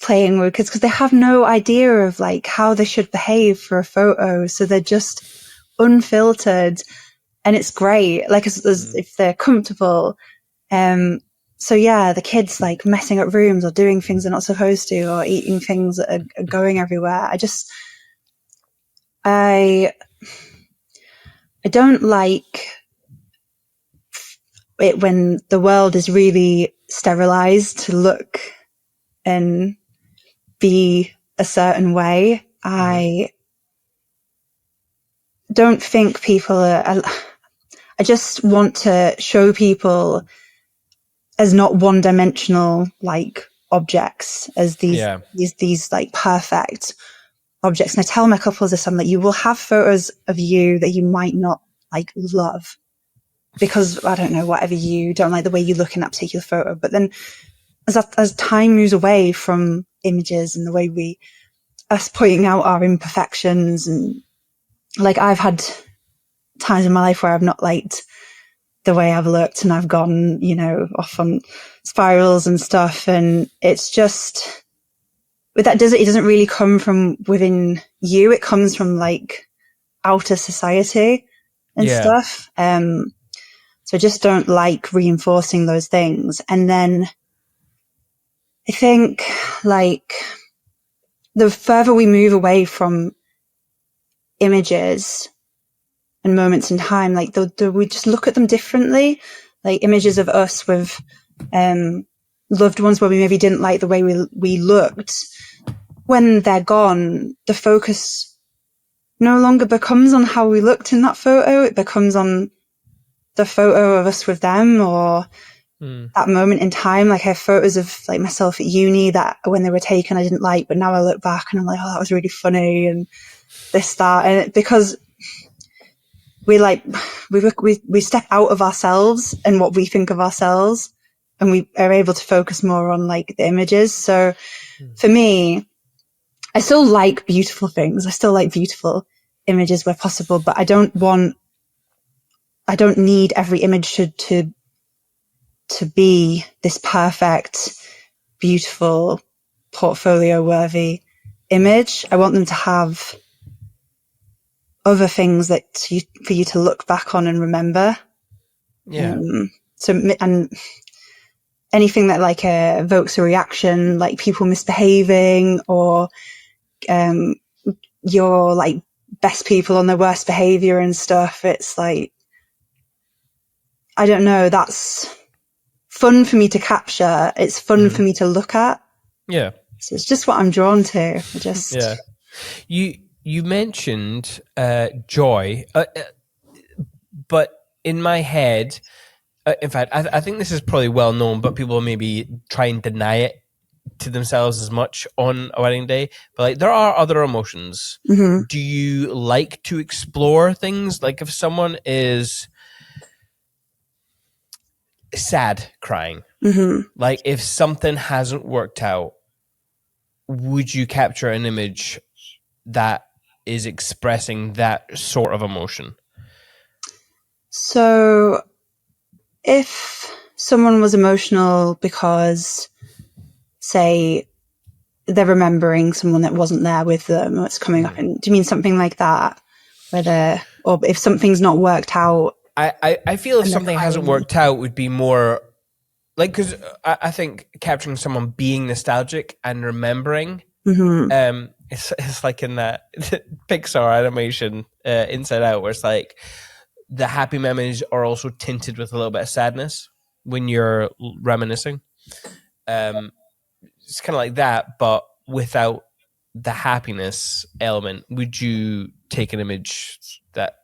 playing with kids because they have no idea of like how they should behave for a photo. So they're just unfiltered, and it's great. Like as if they're comfortable. So yeah, the kids like messing up rooms or doing things they're not supposed to, or eating things that are going everywhere. I don't like it when the world is really sterilized to look and be a certain way. I don't think people are, I just want to show people as not one-dimensional like objects, as these like perfect objects. And I tell my couples this, I'm like, you will have photos of you that you might not like love because I don't know, whatever, you don't like the way you look in that particular photo. But then as time moves away from images and the way us pointing out our imperfections, and like I've had times in my life where I've not liked the way I've looked and I've gone, off on spirals and stuff. And it's just, with that, it doesn't really come from within you. It comes from like outer society and stuff. So I just don't like reinforcing those things. And then I think like the further we move away from images and moments in time, like we just look at them differently, like images of us with loved ones where we maybe didn't like the way we looked. When they're gone, the focus no longer becomes on how we looked in that photo. It becomes on the photo of us with them, or that moment in time. Like I have photos of like myself at uni that when they were taken I didn't like, but now I look back and I'm like, oh, that was really funny, and this, that. And because we step out of ourselves and what we think of ourselves, and we are able to focus more on like the images. So for me, I still like beautiful things. I still like beautiful images where possible, but I don't need every image to be this perfect, beautiful, portfolio worthy image. I want them to have other things for you to look back on and remember. Yeah. And anything that like evokes a reaction, like people misbehaving or your like best people on their worst behavior and stuff. It's like, I don't know, that's fun for me to capture. It's fun for me to look at. Yeah. So it's just what I'm drawn to. Yeah. You mentioned joy, but in my head, in fact, I think this is probably well known, but people maybe try and deny it to themselves as much on a wedding day. But like, there are other emotions. Mm-hmm. Do you like to explore things? Like if someone is sad crying, like if something hasn't worked out, would you capture an image that is expressing that sort of emotion? So if someone was emotional because, say, they're remembering someone that wasn't there with them, or it's coming up, and do you mean something like that? Or if something's not worked out? I feel if something hasn't worked out would be more like, because I think capturing someone being nostalgic and remembering, it's like in that Pixar animation Inside Out, where it's like the happy memories are also tinted with a little bit of sadness when you're reminiscing. It's kind of like that, but without the happiness element. Would you take an image that,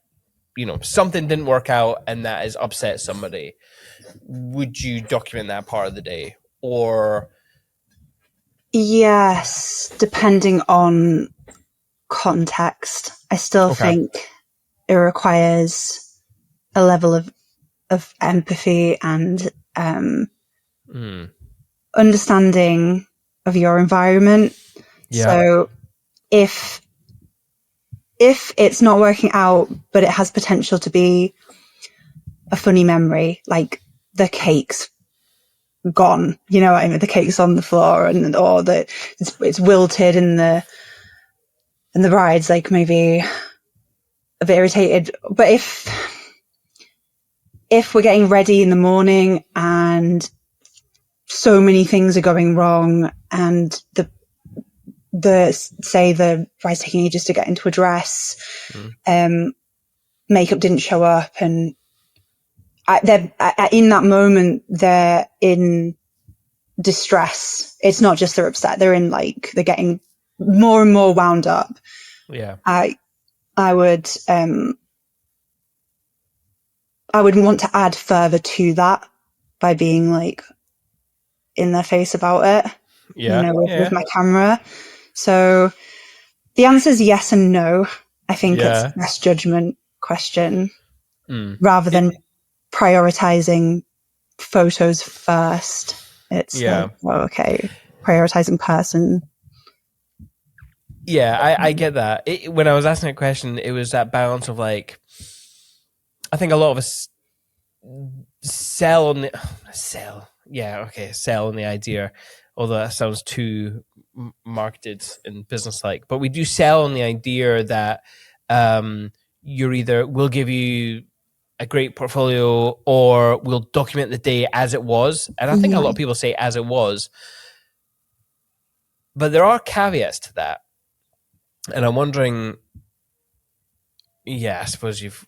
you know, something didn't work out and that has upset somebody? Would you document that part of the day? Or yes, depending on context. I still think it requires a level of empathy and understanding of your environment. Yeah. So if it's not working out, but it has potential to be a funny memory, like the cake's gone, you know what I mean? The cake's on the floor, or it's wilted, and the bride's like maybe a bit irritated. But if we're getting ready in the morning and so many things are going wrong, and the bride's taking ages to get into a dress, makeup didn't show up, and in that moment they're in distress. It's not just they're upset; they're getting more and more wound up. Yeah, I would want to add further to that by being like in their face about it. Yeah, you know, with my camera. So the answer is yes and no. I think it's a best judgment question rather than prioritizing photos first. It's prioritizing person. Yeah, I get that. When I was asking a question, it was that balance of like, I think a lot of us sell on the idea, although that sounds too marketed and business-like. But we do sell on the idea that we'll give you a great portfolio, or we'll document the day as it was. And I think a lot of people say as it was. But there are caveats to that. And I'm wondering, I suppose you've...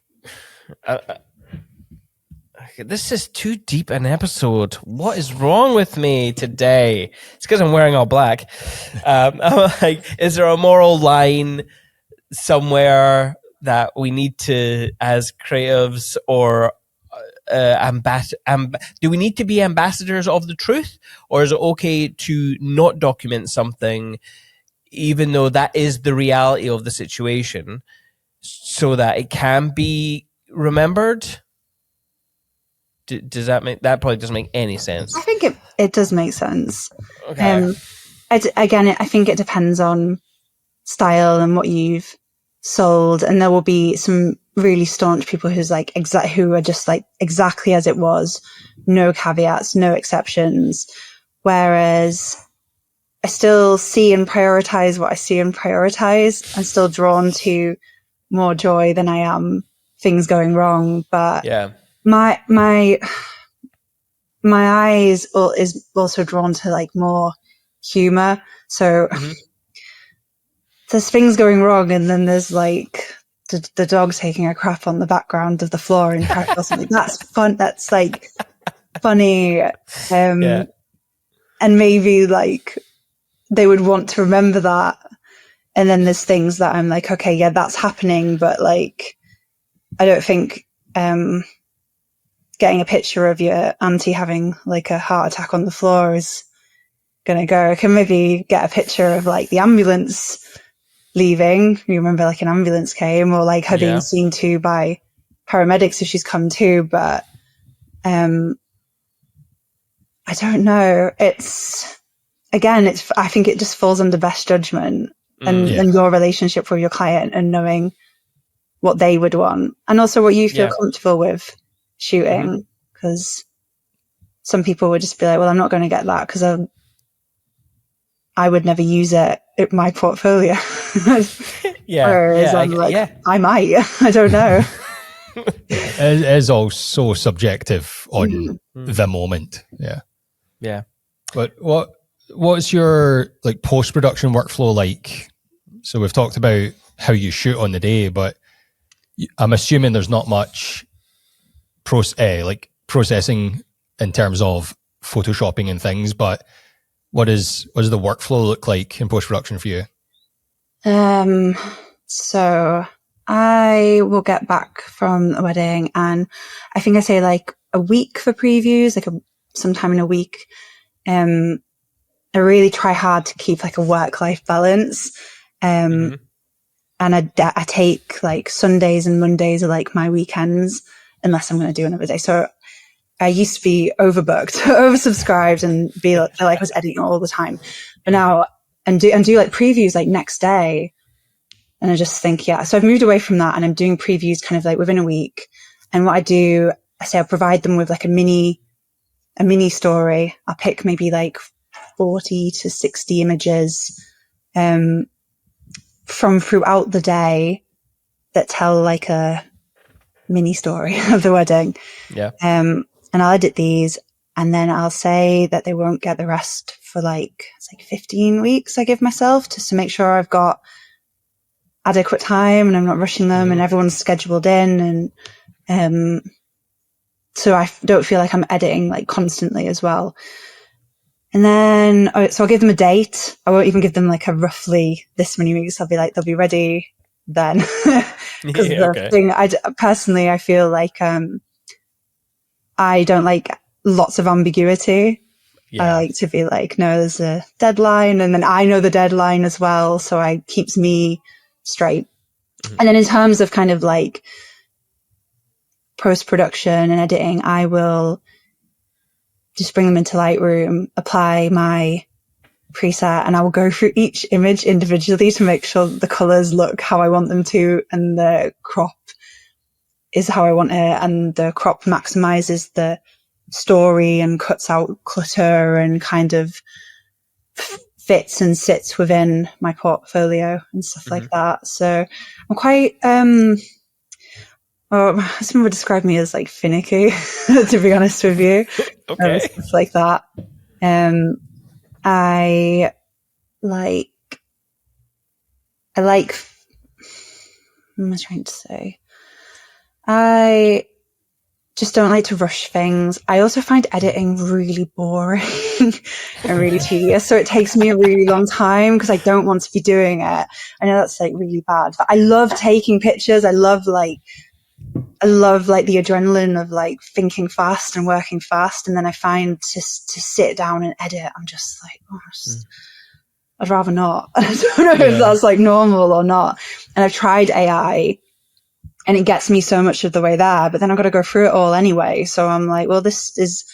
this is too deep an episode. What is wrong with me today? It's because I'm wearing all black. I'm like, is there a moral line somewhere that we need to, as creatives, or do we need to be ambassadors of the truth, or is it okay to not document something, even though that is the reality of the situation, so that it can be remembered? Does that probably doesn't make any sense? I think it does make sense. Okay. I think it depends on style and what you've sold, and there will be some really staunch people who are just like exactly as it was, no caveats, no exceptions. Whereas I still see and prioritize what I see and prioritize. I'm still drawn to more joy than I am things going wrong. But my eyes is also drawn to like more humor. So there's things going wrong, and then there's like the dog taking a crap on the background of the floor in practice or something. That's fun. That's like funny. And maybe like they would want to remember that. And then there's things that I'm like, okay, yeah, that's happening. But like, I don't think, getting a picture of your auntie having like a heart attack on the floor is going to go. I can maybe get a picture of like the ambulance leaving. You remember like an ambulance came, or like her being seen to by paramedics if she's come to. But, I don't know. I think it just falls under best judgment and your relationship with your client and knowing what they would want, and also what you feel comfortable with shooting. Because some people would just be like, well, I'm not going to get that because I would never use it in my portfolio. Whereas I'm like, I might. I don't know. It is all so subjective on the moment. Yeah. But what's your like post-production workflow like? So we've talked about how you shoot on the day, but I'm assuming there's not much processing in terms of photoshopping and things, but what does the workflow look like in post-production for you? So I will get back from a wedding, and I think I say like a week for previews, like sometime in a week. I really try hard to keep like a work-life balance. And I take like Sundays and Mondays are like my weekends, unless I'm going to do another day. So I used to be overbooked, oversubscribed, and feel like I was editing all the time. But now, and do like previews like next day. And I just think, so I've moved away from that, and I'm doing previews kind of like within a week. And what I do, I'll provide them with like a mini story. I'll pick maybe like 40 to 60 images, from throughout the day that tell like a mini story of the wedding. And I'll edit these, and then I'll say that they won't get the rest for it's like 15 weeks I give myself, just to make sure I've got adequate time and I'm not rushing them, and everyone's scheduled in, and so I don't feel like I'm editing like constantly as well. And then, so I'll give them a date. I won't even give them like a roughly this many weeks. I'll be like, they'll be ready then. Because the thing, personally, I feel like I don't like lots of ambiguity. I like to be like, no, there's a deadline, and then I know the deadline as well, so it keeps me straight. And then in terms of kind of like post-production and editing, I will just bring them into Lightroom, apply my preset, and I will go through each image individually to make sure the colors look how I want them to, and the crop is how I want it, and the crop maximizes the story and cuts out clutter and kind of fits and sits within my portfolio and stuff like that. So I'm quite, someone would describe me as like finicky, to be honest with you. Stuff like that. I like, what am I trying to say? I just don't like to rush things. I also find editing really boring and really tedious. So it takes me a really long time because I don't want to be doing it. I know that's like really bad, but I love taking pictures. I love the adrenaline of like thinking fast and working fast. And then I find to sit down and edit, I'm just like, I'd rather not. I don't know if that's like normal or not. And I've tried AI and it gets me so much of the way there, but then I've got to go through it all anyway. So I'm like, well, is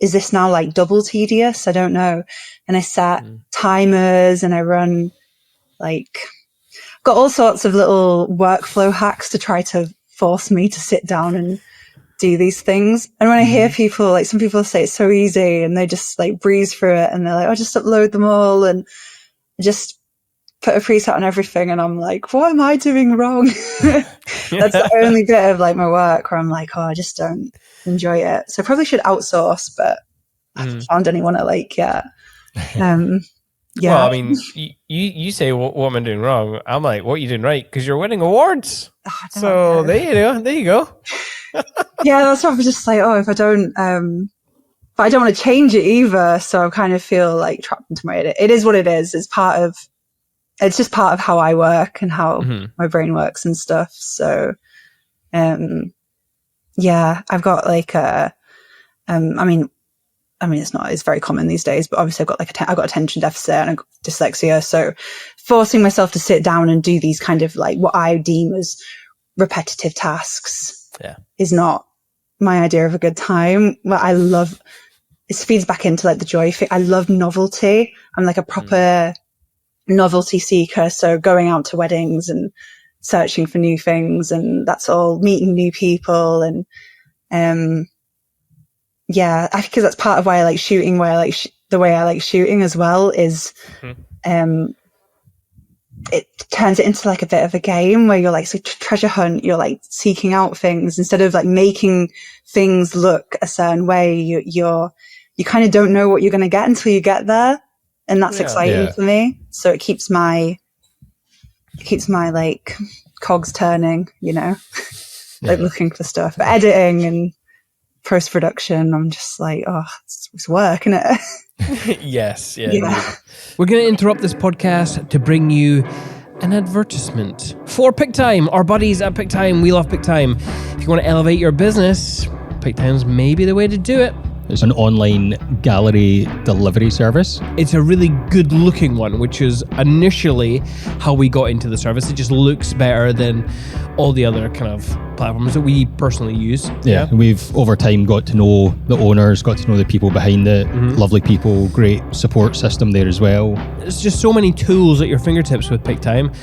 this now like double tedious? I don't know. And I set timers and I run got all sorts of little workflow hacks to try to force me to sit down and do these things. And when I hear people, like some people say it's so easy and they just like breeze through it and they're like, oh, just upload them all and just put a preset on everything. And I'm like, what am I doing wrong? That's the only bit of like my work where I'm like, oh, I just don't enjoy it. So I probably should outsource, but I haven't found anyone I like yet. Yeah. Well, I mean, you say, what am I doing wrong? I'm like, what are you doing right? Because you're winning awards. So there you go. Yeah, that's what I'm just like, oh, if I don't but I don't want to change it either. So I kind of feel like trapped into my head. It is what it is. It's just part of how I work and how my brain works and stuff. So, yeah, I've got like it's very common these days, but obviously I've got attention deficit and I've got dyslexia. So forcing myself to sit down and do these kind of like what I deem as repetitive tasks is not my idea of a good time. What I love, it feeds back into like the joy thing. I love novelty. I'm like a proper novelty seeker. So going out to weddings and searching for new things, and that's all, meeting new people. And, yeah, I think that's part of why I like shooting, why I like the way I like shooting as well is, it turns it into like a bit of a game where you're like, so treasure hunt, you're like seeking out things instead of like making things look a certain way. You kind of don't know what you're going to get until you get there. And that's exciting for me. So it keeps my like cogs turning, you know, like looking for stuff, but editing and post-production, I'm just like, oh, it's work, isn't it? Yes. Yeah. We're going to interrupt this podcast to bring you an advertisement for PickTime, our buddies at PickTime. We love PickTime. If you want to elevate your business, PickTime's maybe the way to do it. It's an online gallery delivery service. It's a really good looking one, which is initially how we got into the service. It just looks better than all the other kind of platforms that we personally use. Yeah. We've over time got to know the owners, got to know the people behind it, lovely people, great support system there as well. There's just so many tools at your fingertips with PickTime,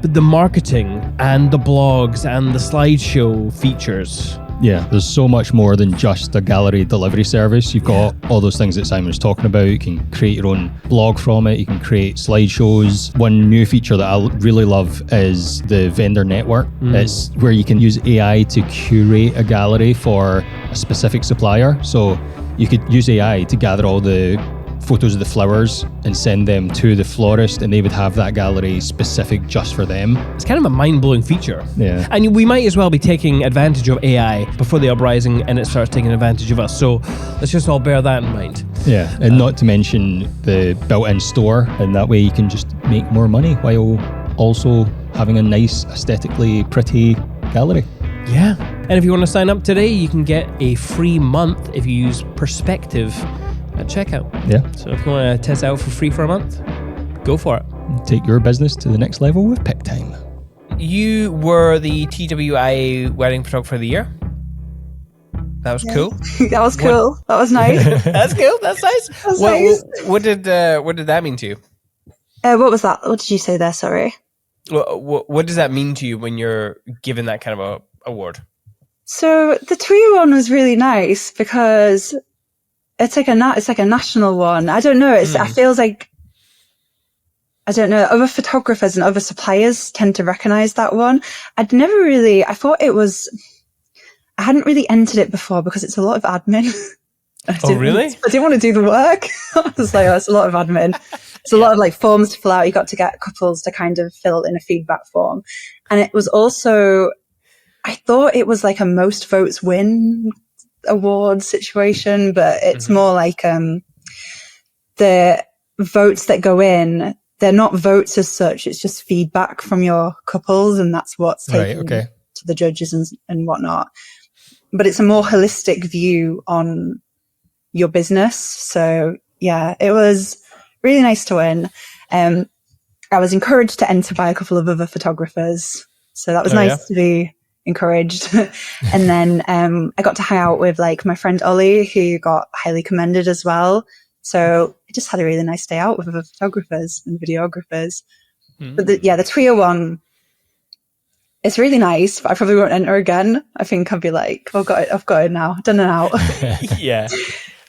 but the marketing and the blogs and the slideshow features. Yeah, there's so much more than just a gallery delivery service. You've got all those things that Simon was talking about. You can create your own blog from it. You can create slideshows. One new feature that I really love is the vendor network. It's where you can use AI to curate a gallery for a specific supplier. So you could use AI to gather all the photos of the flowers and send them to the florist, and they would have that gallery specific just for them. It's kind of a mind-blowing feature. Yeah. And we might as well be taking advantage of AI before the uprising and it starts taking advantage of us. So let's just all bear that in mind. Yeah, and not to mention the built-in store, and that way you can just make more money while also having a nice, aesthetically pretty gallery. Yeah. And if you want to sign up today, you can get a free month if you use Perspective at checkout. Yeah. So if you want to test it out for free for a month, go for it. Take your business to the next level with PickTime. You were the TWA Wedding Photographer of the Year. That was cool. That was cool. That was nice. That's cool. That's nice. That's nice. What did that mean to you? What was that? What did you say there? Sorry. What does that mean to you when you're given that kind of a award? So the TWA one was really nice because it's like a national one. I don't know. It feels like, I don't know, other photographers and other suppliers tend to recognize that one. I hadn't really entered it before because it's a lot of admin. Really? I didn't want to do the work. I was like, it's a lot of admin. It's a lot of like forms to fill out. You got to get couples to kind of fill in a feedback form. And it was also, I thought it was like a most votes win award situation, but it's more like the votes that go in, they're not votes as such, it's just feedback from your couples, and that's what's taken to the judges and whatnot. But it's a more holistic view on your business. So yeah, it was really nice to win. I was encouraged to enter by a couple of other photographers, so that was nice to be encouraged. And then I got to hang out with like my friend Ollie, who got highly commended as well. So I just had a really nice day out with the photographers and videographers. But the TWA one, it's really nice, but I probably won't enter again. I think I'll be like, I've got it now, done and out. Yeah.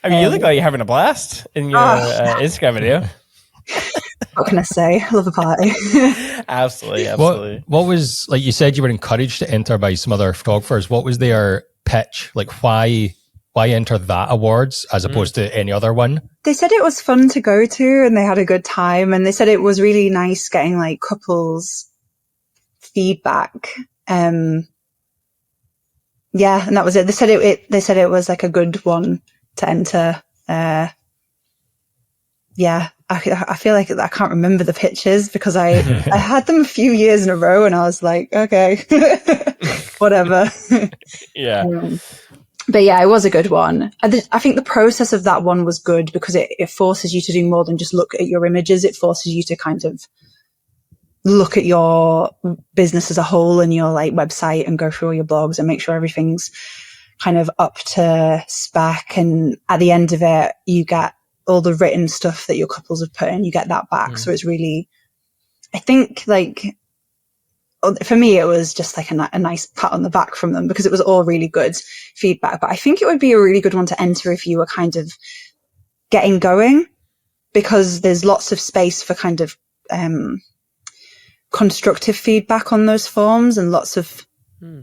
I mean, you look like you're having a blast in your Instagram video. What can I say? I love a party. Absolutely. What was, like you said, you were encouraged to enter by some other photographers. What was their pitch? Like, why enter that awards as opposed to any other one? They said it was fun to go to and they had a good time. And they said it was really nice getting like couples feedback. And that was it. They said it was like a good one to enter. I feel like I can't remember the pictures because I had them a few years in a row and I was like, okay, whatever. But yeah, it was a good one. I think the process of that one was good because it forces you to do more than just look at your images. It forces you to kind of look at your business as a whole and your like website and go through all your blogs and make sure everything's kind of up to spec. And at the end of it, you get all the written stuff that your couples have put in, you get that back. So it's really, I think like, for me, it was just like a nice pat on the back from them because it was all really good feedback. But I think it would be a really good one to enter if you were kind of getting going because there's lots of space for kind of constructive feedback on those forms and lots of,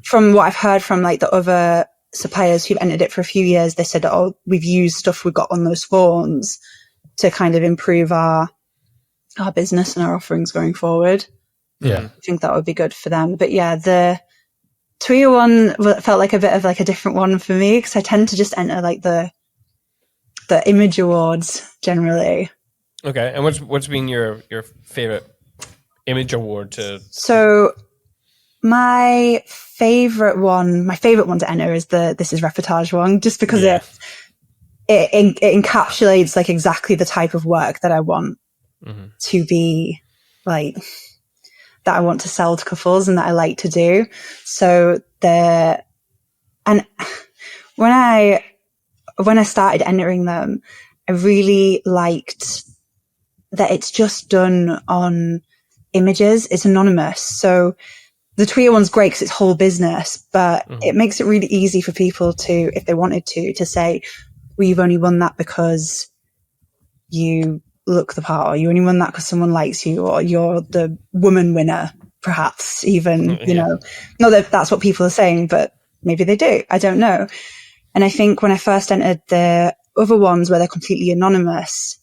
from what I've heard from like the other suppliers who've entered it for a few years, they said, oh, we've used stuff we got on those forms to kind of improve our business and our offerings going forward. Yeah. I think that would be good for them. But yeah, the TWA one felt like a bit of like a different one for me because I tend to just enter like the image awards generally. Okay. And what's been your favorite image award to? So my favorite one to enter is the This Is Reportage one, just because it encapsulates like exactly the type of work that I want to be like, that I want to sell to couples and that I like to do. So and when I started entering them, I really liked that it's just done on images. It's anonymous. So the TWA one's great because it's whole business, but it makes it really easy for people to, if they wanted to say, well, you've only won that because you look the part, or you only won that because someone likes you, or you're the woman winner, perhaps even, you know, not that that's what people are saying, but maybe they do. I don't know. And I think when I first entered the other ones where they're completely anonymous,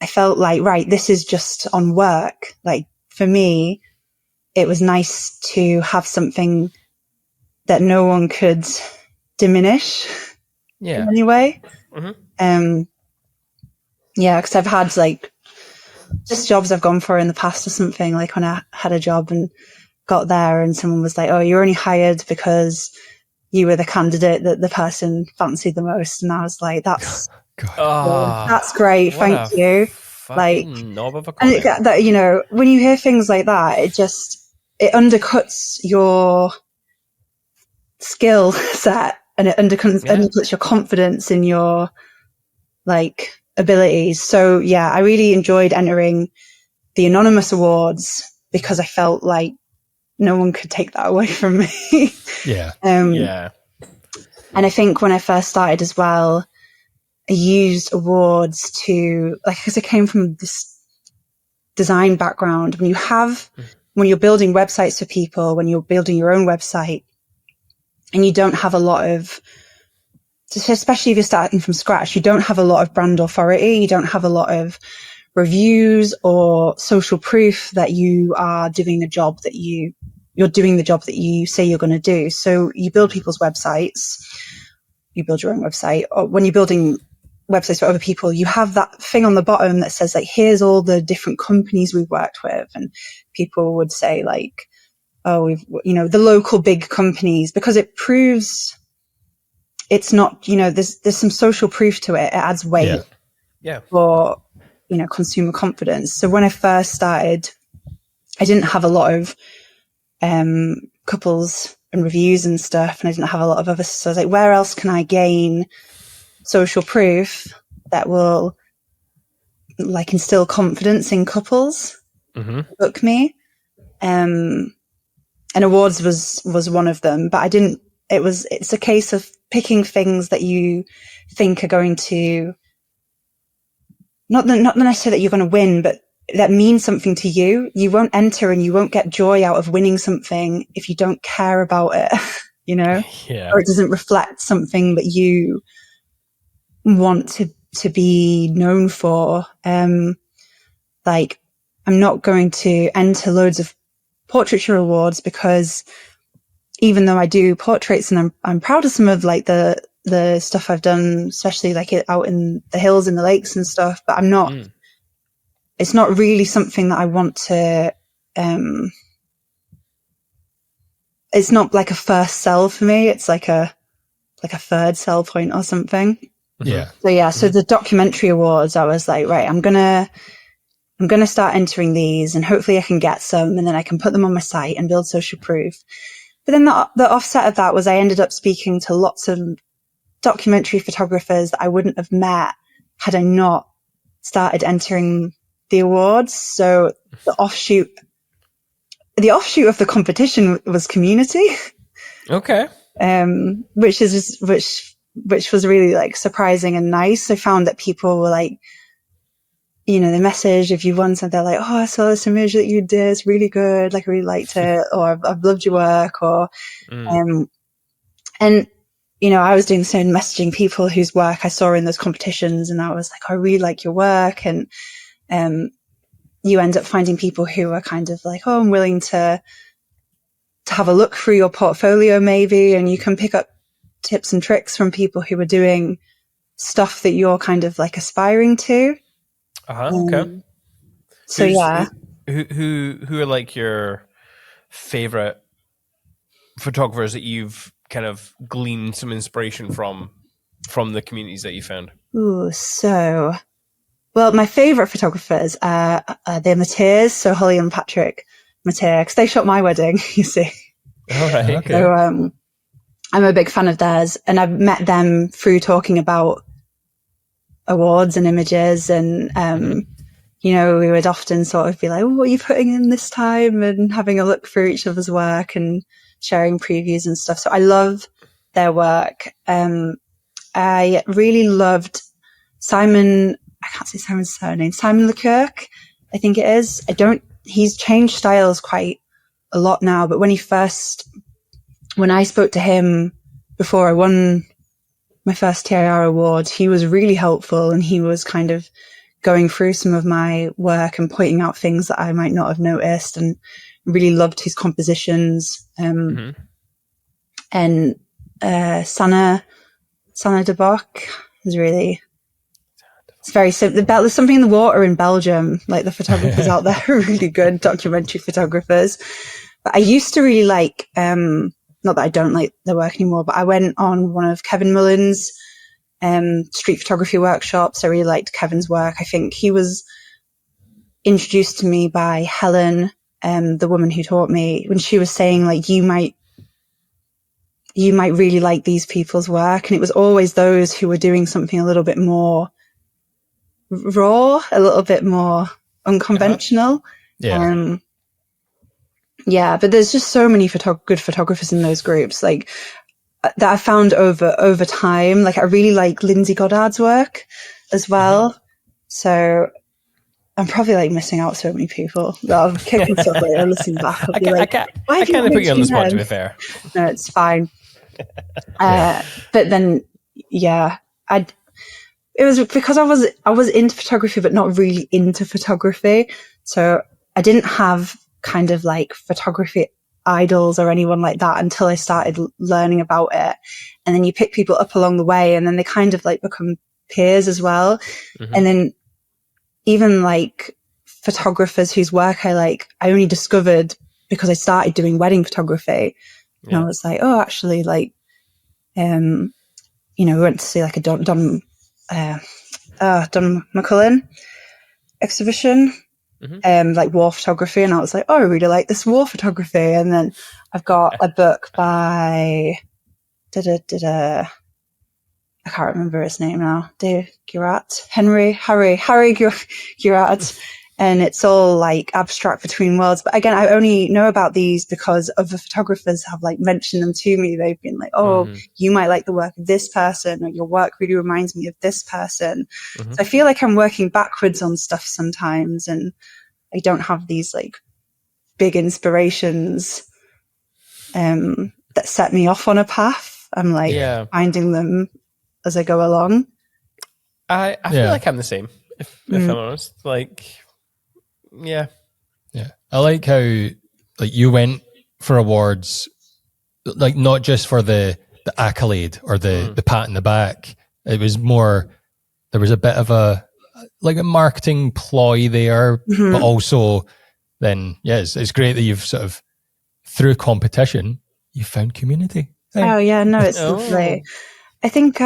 I felt like, right, this is just on work. Like for me, it was nice to have something that no one could diminish in any way. Because I've had like just jobs I've gone for in the past or something, like when I had a job and got there and someone was like, oh, you're only hired because you were the candidate that the person fancied the most. And I was like, that's great. Thank you. Like, and that, you know, when you hear things like that, it undercuts your skill set and it undercuts your confidence in your like abilities. So yeah, I really enjoyed entering the anonymous awards because I felt like no one could take that away from me. And I think when I first started as well, I used awards to, like, because I came from this design background. When you're building websites for people, when you're building your own website and you don't have a lot of, especially if you're starting from scratch, you don't have a lot of brand authority. You don't have a lot of reviews or social proof that you are doing the job that you're doing the job that you say you're going to do. So you build people's websites, you build your own website, or when you're building websites for other people, you have that thing on the bottom that says like, here's all the different companies we've worked with. And people would say like, oh, the local big companies, because it proves it's not, there's some social proof to it. It adds weight for, consumer confidence. So when I first started, I didn't have a lot of couples and reviews and stuff, and I didn't have a lot of others. So I was like, where else can I gain social proof that will like instill confidence in couples? Book me. And awards was one of them, but I didn't. It's a case of picking things that you think are going to not necessarily that you're going to win, but that means something to you. You won't enter and you won't get joy out of winning something if you don't care about it, you know, or it doesn't reflect something that you want to be known for. Like, I'm not going to enter loads of portraiture awards because even though I do portraits and I'm proud of some of like the stuff I've done, especially like out in the hills and the lakes and stuff, but I'm not, it's not really something that I want to, it's not like a first sell for me. It's like a third sell point or something. Yeah. So the documentary awards, I was like, right, I'm going to start entering these and hopefully I can get some and then I can put them on my site and build social proof. But then the offset of that was I ended up speaking to lots of documentary photographers that I wouldn't have met had I not started entering the awards. So the offshoot of the competition was community. Okay. Which was really like surprising and nice. I found that people were like, you know, they message if you won something, they're like, oh, I saw this image that you did. It's really good. Like, I really liked it. Or I've loved your work. Or, and, you know, I was doing the same, messaging people whose work I saw in those competitions. And I was like, I really like your work. And, you end up finding people who are kind of like, oh, I'm willing to have a look through your portfolio maybe. And you can pick up tips and tricks from people who are doing stuff that you're kind of like aspiring to. Okay. So who are like your favorite photographers that you've kind of gleaned some inspiration from the communities that you found? Well, my favorite photographers are the Mateers, so Holly and Patrick Mateer, because they shot my wedding, you see. All right. Okay. So I'm a big fan of theirs, and I've met them through talking about awards and images, and you know, we would often sort of be like, oh, what are you putting in this time, and having a look through each other's work and sharing previews and stuff. So I love their work. I really loved Simon, I can't say Simon's surname, Simon Leclerc, I think it is. He's changed styles quite a lot now, but when I spoke to him before I won my first TIR award, he was really helpful, and he was kind of going through some of my work and pointing out things that I might not have noticed, and really loved his compositions. And Sanna de Bock is really, it's very simple. There's something in the water in Belgium, like the photographers out there are really good documentary photographers. But I used to really like, not that I don't like their work anymore, but I went on one of Kevin Mullen's street photography workshops. I really liked Kevin's work. I think he was introduced to me by Helen, the woman who taught me, when she was saying like, you might really like these people's work. And it was always those who were doing something a little bit more raw, a little bit more unconventional. Yeah. Yeah, but there's just so many good photographers in those groups, like that I found over time. Like I really like Lindsay Goddard's work as well. So I'm probably like missing out so many people that I'll kick myself later listening back. I'll be I kind of put you on the spot, to be fair. No, it's fine. But then, yeah, it was because I was into photography, but not really into photography. So I didn't have kind of like photography idols or anyone like that until I started learning about it. And then you pick people up along the way, and then they kind of like become peers as well. And then even like photographers whose work I only discovered because I started doing wedding photography. And I was like, oh, actually, like, you know, we went to see like a Don McCullin exhibition like war photography. And I was like, oh, I really like this war photography. And then I've got a book by, I can't remember his name now. Harry Gurat. And it's all like abstract between worlds. But again, I only know about these because other photographers have like mentioned them to me. They've been like, oh, you might like the work of this person, or your work really reminds me of this person. So I feel like I'm working backwards on stuff sometimes, and I don't have these like big inspirations that set me off on a path. I'm like finding them as I go along. I feel like I'm the same, if I'm honest. Like, yeah. I like how like you went for awards, like not just for the accolade or the pat in the back. It was more, there was a bit of a marketing ploy there, but also then, it's great that you've sort of, through competition, you found community. Oh yeah, no, it's lovely. I think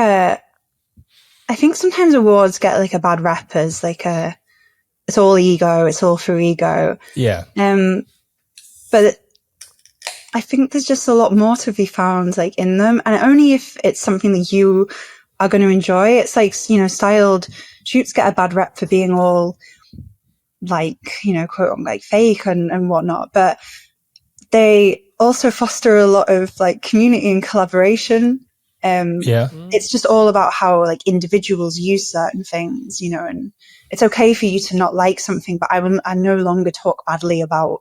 sometimes awards get like a bad rep as like it's all ego, it's all for ego. Yeah. But I think there's just a lot more to be found like in them, and only if it's something that you are going to enjoy. It's like, styled shoots get a bad rep for being all like, quote like fake and whatnot, but they also foster a lot of like community and collaboration. It's just all about how like individuals use certain things, and it's okay for you to not like something, but I no longer talk badly about,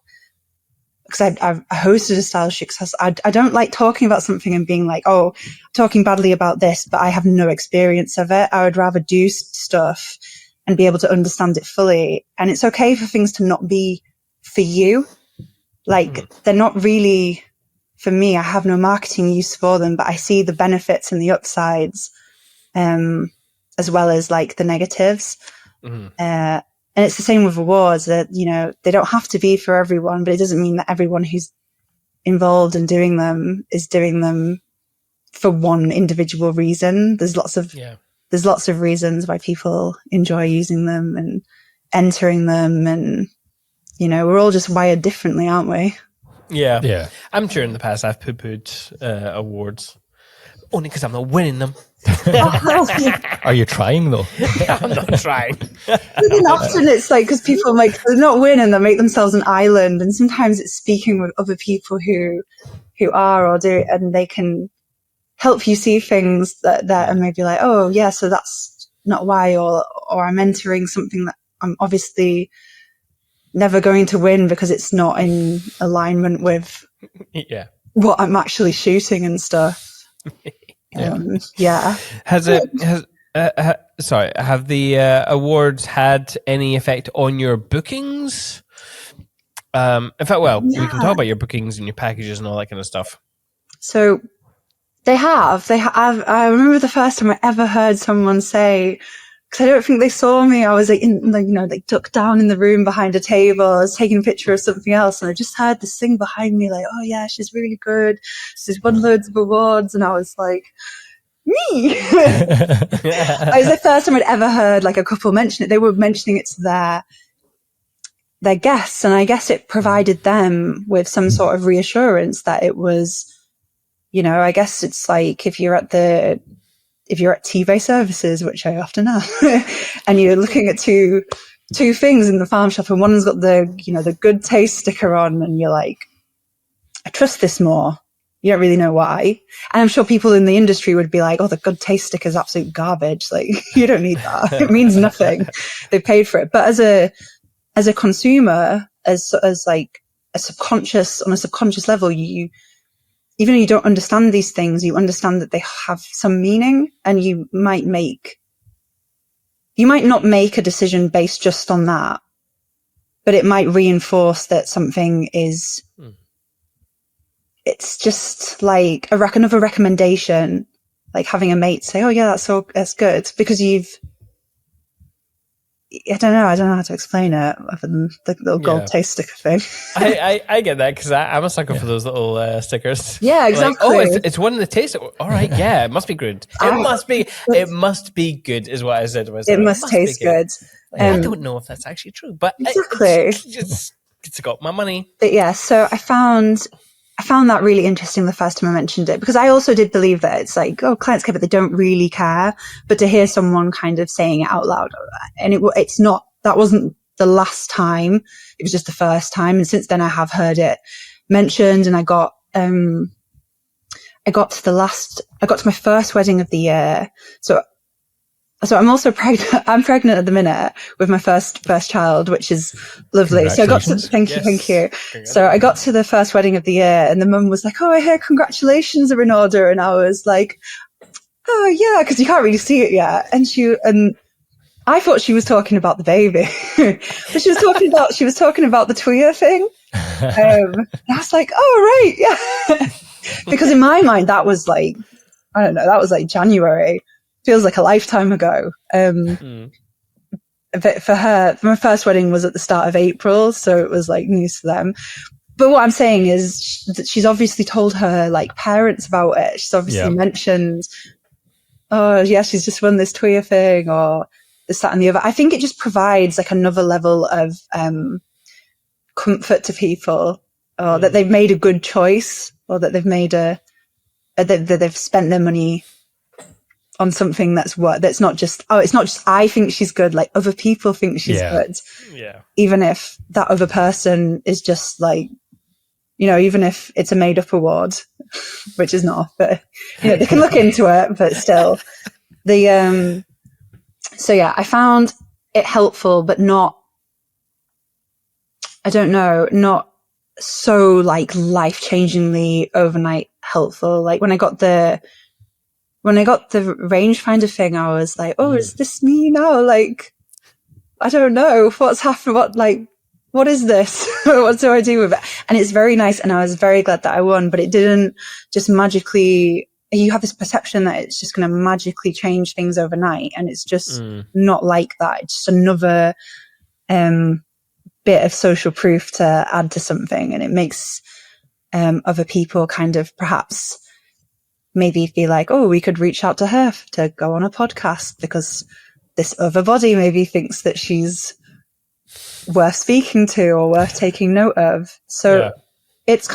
because I hosted a style shoot, because I don't like talking about something and being like, oh, talking badly about this, but I have no experience of it. I would rather do stuff and be able to understand it fully. And it's okay for things to not be for you. Like, they're not really for me. I have no marketing use for them, but I see the benefits and the upsides, as well as like the negatives. And it's the same with awards that, they don't have to be for everyone, but it doesn't mean that everyone who's involved in doing them is doing them for one individual reason. There's lots of reasons why people enjoy using them and entering them, and we're all just wired differently, aren't we? Yeah. I'm sure in the past I've poo-pooed awards only because I'm not winning them. Are you trying though? I'm not trying. And often it's like, because people like, they're not winning, they make themselves an island, and sometimes it's speaking with other people who are or do, and they can help you see things that and maybe like, oh yeah, so that's not why, or I'm entering something that I'm obviously never going to win because it's not in alignment with what I'm actually shooting and stuff. Have the awards had any effect on your bookings? In fact, we can talk about your bookings and your packages and all that kind of stuff. So they have. I remember the first time I ever heard someone say, because I don't think they saw me. I was like, ducked down in the room behind a table. I was taking a picture of something else, and I just heard this thing behind me, like, "Oh yeah, she's really good. She's won loads of awards." And I was like, "Me!" It was the first time I'd ever heard like a couple mention it. They were mentioning it to their guests, and I guess it provided them with some sort of reassurance that it was, I guess it's like if you're at TWA services, which I often am, and you're looking at two things in the farm shop, and one's got the good taste sticker on, and you're like, I trust this more. You don't really know why. And I'm sure people in the industry would be like, oh, the good taste sticker is absolute garbage. Like, you don't need that. It means nothing. They paid for it. But as a consumer, as like on a subconscious level, even though you don't understand these things, you understand that they have some meaning, and you might not make a decision based just on that, but it might reinforce that something is, it's just like another recommendation, like having a mate say, oh yeah, that's good, because I don't know how to explain it other than the little gold taste sticker thing. I get that because I'm a sucker for those little stickers. Yeah, exactly. It's one of the taste. All right, yeah, it must be good. It must be good, is what I said. It must taste good. I don't know if that's actually true, but exactly. It's got my money. But yeah, so I found that really interesting the first time I mentioned it, because I also did believe that it's like, oh, clients care, but they don't really care. But to hear someone kind of saying it out loud, and that wasn't the last time, it was just the first time. And since then I have heard it mentioned, and I got to my first wedding of the year. So I'm also pregnant. I'm pregnant at the minute with my first child, which is lovely. So I got to, thank you. So I got to the first wedding of the year, and the mum was like, "Oh, I hear congratulations are in order," and I was like, "Oh yeah," because you can't really see it yet. And I thought she was talking about the baby, but she was talking about the TWA thing. And I was like, "Oh right, yeah," because in my mind that was like, I don't know, that was like January. Feels like a lifetime ago. But for her, my first wedding was at the start of April, so it was like news to them. But what I'm saying is that she's obviously told her like parents about it. She's obviously mentioned, oh yeah, she's just won this TWA thing, or this, that, and the other. I think it just provides like another level of comfort to people, or that they've made a good choice, or that they've made that they've spent their money on something that's not just, it's not just I think she's good, like other people think she's good. Yeah. Even if that other person is just like, even if it's a made up award, which is not, but they can look into it, but still so yeah, I found it helpful, but not so like life-changingly overnight helpful. Like when I got the rangefinder thing, I was like, oh, is this me now? Like, I don't know what's happened. What is this? What do I do with it? And it's very nice. And I was very glad that I won, but it didn't just magically, you have this perception that it's just going to magically change things overnight. And it's just not like that. It's just another, bit of social proof to add to something. And it makes, other people kind of perhaps maybe be like, oh, we could reach out to her to go on a podcast because this other body maybe thinks that she's worth speaking to or worth taking note of. So it's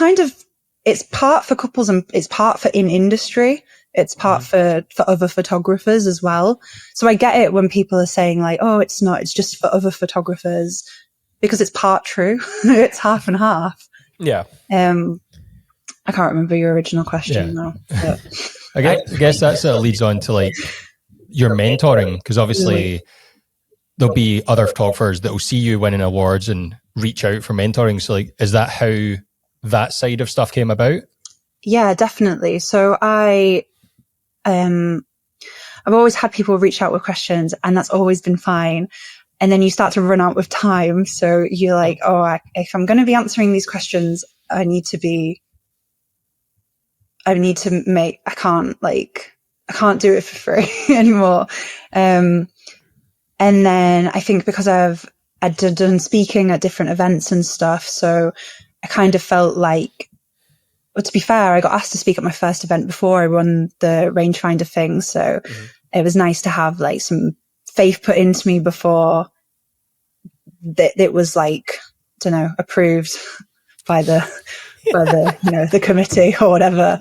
it's part for couples and it's part for in industry. It's part for other photographers as well. So I get it when people are saying like, oh, it's not, it's just for other photographers, because it's part true. It's half and half. Yeah. I can't remember your original question now. But. I guess that sort of leads on to like your mentoring, because obviously there'll be other photographers that will see you winning awards and reach out for mentoring. So like, is that how that side of stuff came about? Yeah, definitely. So I've always had people reach out with questions, and that's always been fine. And then you start to run out of time. So you're like, oh, if I'm going to be answering these questions, I can't do it for free anymore. And then I think because I'd done speaking at different events and stuff. So I kind of felt like, well, to be fair, I got asked to speak at my first event before I won the rangefinder thing. So it was nice to have like some faith put into me before that it was like, I don't know, approved by the the committee or whatever.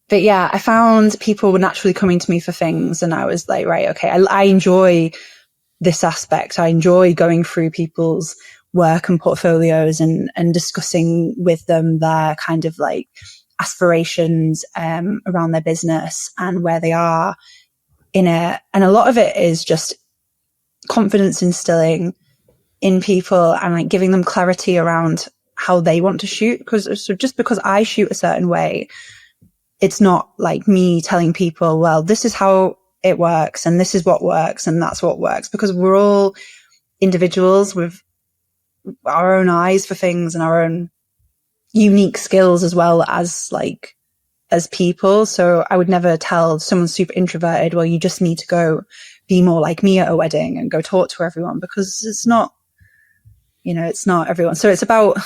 But yeah, I found people were naturally coming to me for things, and I was like, right, okay, I enjoy this aspect. I enjoy going through people's work and portfolios and discussing with them their kind of like aspirations around their business and where they are in it. And a lot of it is just confidence instilling in people and like giving them clarity around how they want to shoot. So just because I shoot a certain way, it's not like me telling people, well, this is how it works and this is what works and that's what works, because we're all individuals with our own eyes for things and our own unique skills as well as people. So I would never tell someone super introverted, well, you just need to go be more like me at a wedding and go talk to everyone, because it's not, it's not everyone. So it's about,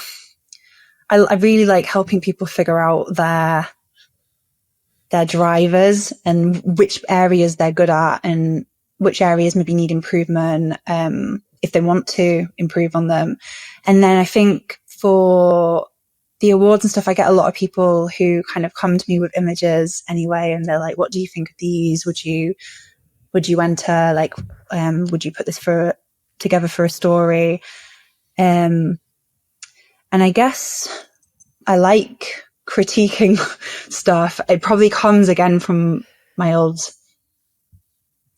I really like helping people figure out their drivers and which areas they're good at and which areas maybe need improvement, if they want to improve on them. And then I think for the awards and stuff, I get a lot of people who kind of come to me with images anyway, and they're like, what do you think of these? Would you enter, like, would you put this together for a story? And I guess I like critiquing stuff. It probably comes again from my old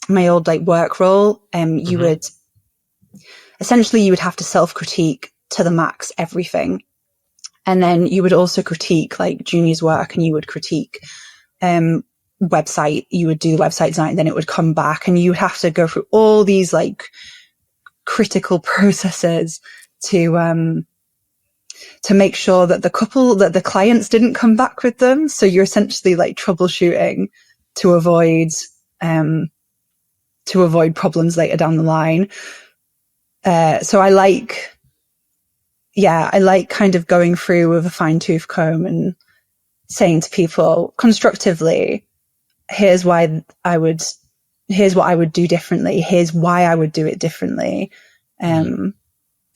like work role. You would have to self-critique to the max everything. And then you would also critique like Junior's work, and you would critique website. You would do the website design, then it would come back, and you would have to go through all these like critical processes to make sure that the clients didn't come back with them. So you're essentially like troubleshooting to avoid problems later down the line. So I like kind of going through with a fine tooth comb and saying to people constructively, here's what I would do differently. Here's why I would do it differently. And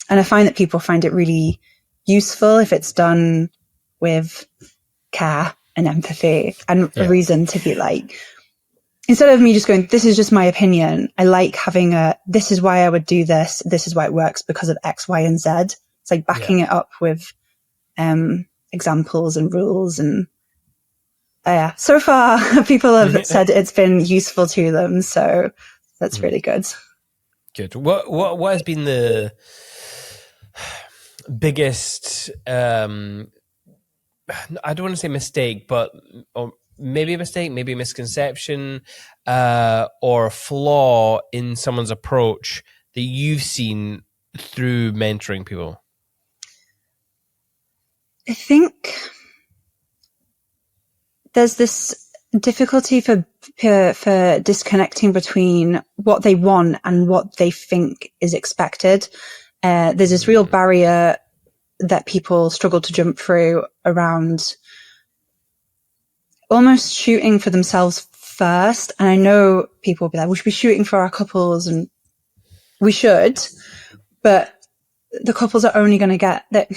I find that people find it really useful if it's done with care and empathy and a reason to be like, instead of me just going, this is just my opinion, I like having this is why I would do this. This is why it works because of X, Y, and Z. It's like backing it up with examples and rules. And so far people have said it's been useful to them. So that's really good. Good. What has been the biggest, I don't want to say mistake, but or maybe a mistake, maybe a misconception, or a flaw in someone's approach that you've seen through mentoring people? I think there's this difficulty for disconnecting between what they want and what they think is expected. There's this real barrier that people struggle to jump through around almost shooting for themselves first. And I know people will be like, we should be shooting for our couples, and we should, but the couples are only going to get that.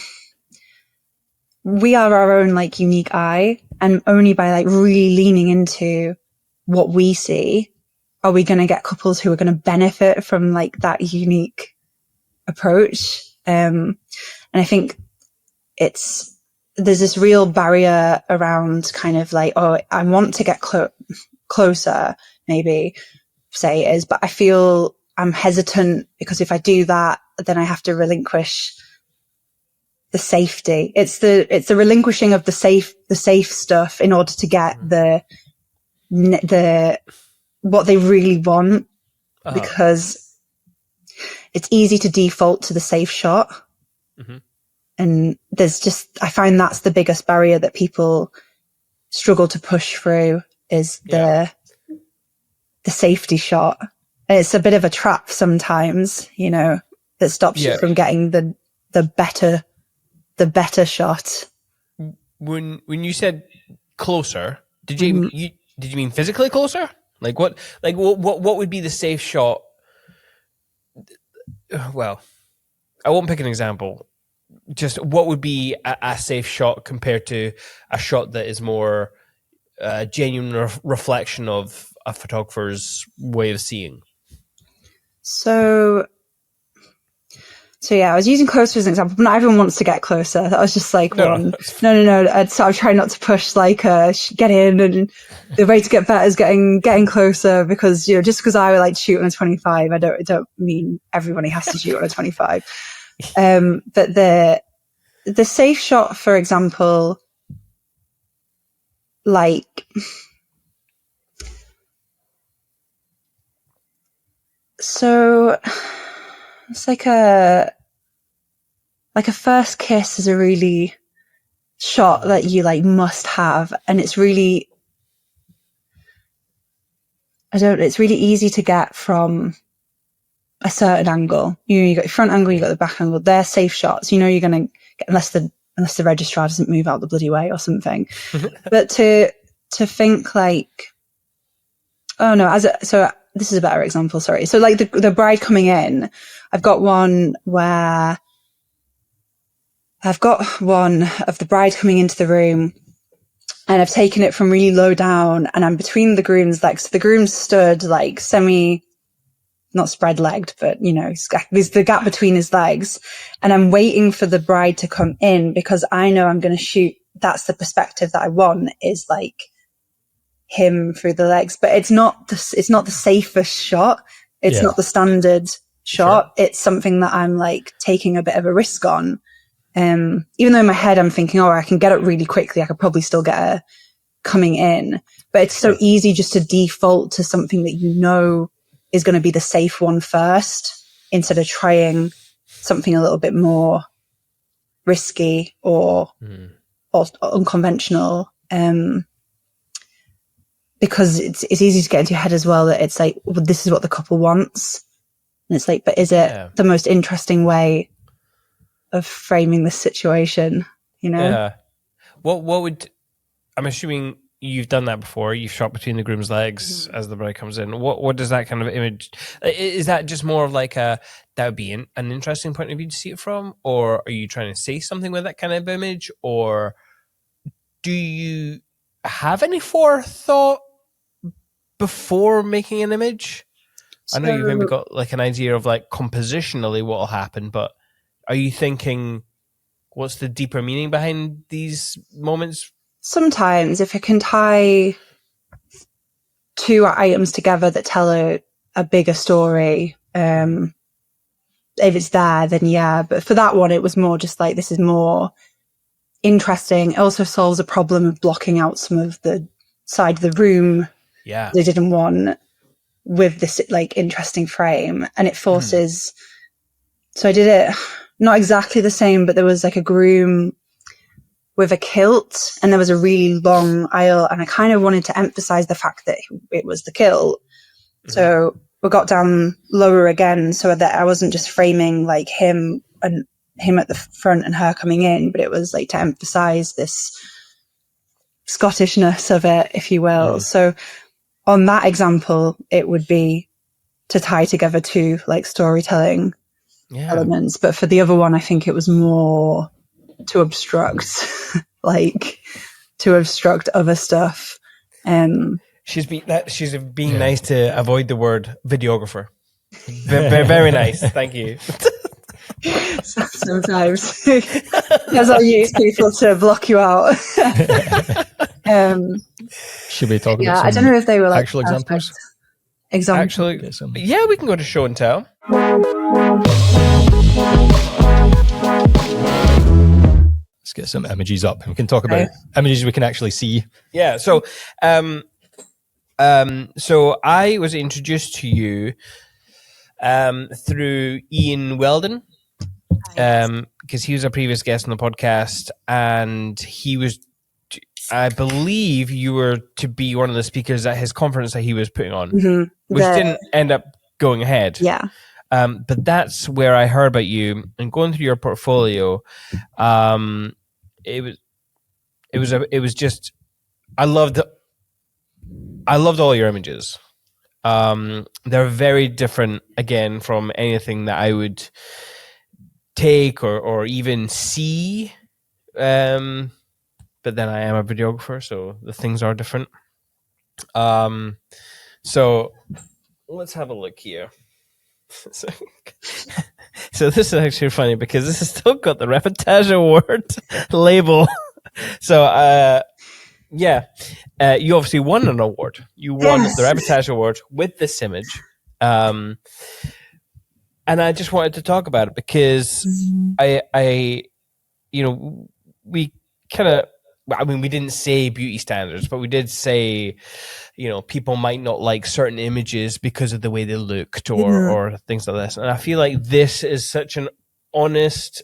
We are our own like unique eye, and only by like really leaning into what we see are we going to get couples who are going to benefit from like that unique approach. And I think there's this real barrier around kind of like, oh, I want to get closer, maybe say it is, but I feel I'm hesitant because if I do that, then I have to relinquish the safety. It's the relinquishing of the safe stuff in order to get the what they really want, because it's easy to default to the safe shot. And I find that's the biggest barrier that people struggle to push through is the safety shot. And it's a bit of a trap sometimes, that stops you from getting the better shot. When you said closer, did you mean physically closer? Like what would be the safe shot? Well, I won't pick an example. Just what would be a safe shot compared to a shot that is more genuine reflection of a photographer's way of seeing? So yeah, I was using closer as an example, but not everyone wants to get closer. That was just like one. No. So I'm trying not to push like get in, and the way to get better is getting closer, because just because I would like to shoot on a 25, I don't mean everybody has to shoot on a 25. But the safe shot, for example, like so. It's like a first kiss is a really shot that you like must have. And it's really, it's really easy to get from a certain angle. You got your front angle, you got the back angle. They're safe shots. You're going to get, unless the registrar doesn't move out the bloody way or something. But to think like, oh no, so this is a better example. Sorry. So like the bride coming in, I've got one where I've got one of the bride coming into the room, and I've taken it from really low down, and I'm between the groom's legs. So the groom stood like not spread legged, but there's the gap between his legs. And I'm waiting for the bride to come in because I know I'm going to shoot. That's the perspective that I want, is like him through the legs, but it's not the safest shot. It's not the standard shot. Sure. It's something that I'm like taking a bit of a risk on. Even though in my head I'm thinking, I can get it really quickly. I could probably still get her coming in, but it's so easy just to default to something that is going to be the safe one first, instead of trying something a little bit more risky or unconventional. Because it's easy to get into your head as well that it's like, well, this is what the couple wants. And it's like, but is it the most interesting way of framing this situation? Yeah. I'm assuming you've done that before. You've shot between the groom's legs as the bride comes in. What does that kind of image, is that just more of like that would be an interesting point of view to see it from? Or are you trying to say something with that kind of image? Or do you have any forethought before making an image? I know you've maybe got like an idea of like compositionally what will happen, but are you thinking what's the deeper meaning behind these moments? Sometimes if I can tie two items together that tell a bigger story, if it's there, then yeah. But for that one, it was more just like, this is more interesting. It also solves a problem of blocking out some of the side of the room they didn't want with this like interesting frame, and it forces so I did it not exactly the same, but there was like a groom with a kilt and there was a really long aisle, and I kind of wanted to emphasize the fact that it was the kilt. So we got down lower again so that I wasn't just framing like him at the front and her coming in, but it was like to emphasize this Scottishness of it, if you will. So on that example, it would be to tie together two like storytelling elements. But for the other one, I think it was more to obstruct, like to obstruct other stuff. She's being nice to avoid the word videographer. Very, very nice. Thank you. Sometimes, as I use people to block you out. Should we talk about some I don't know if they were like actual examples? Actually, we can go to show and tell. Let's get some images up. We can talk about images we can actually see. Yeah. So, so I was introduced to you through Ian Weldon, because he was a previous guest on the podcast, and he was, I believe you were to be one of the speakers at his conference that he was putting on, which didn't end up going ahead. Yeah. But that's where I heard about you, and going through your portfolio. It was just, I loved all your images. They're very different, again, from anything that I would take or even see. But then I am a videographer, so the things are different. So let's have a look here. So this is actually funny because this has still got the Reportage Award label. So you obviously won an award. You won the Reportage Award with this image. And I just wanted to talk about it because we kind of, we didn't say beauty standards, but we did say, people might not like certain images because of the way they looked or things like this. And I feel like this is such an honest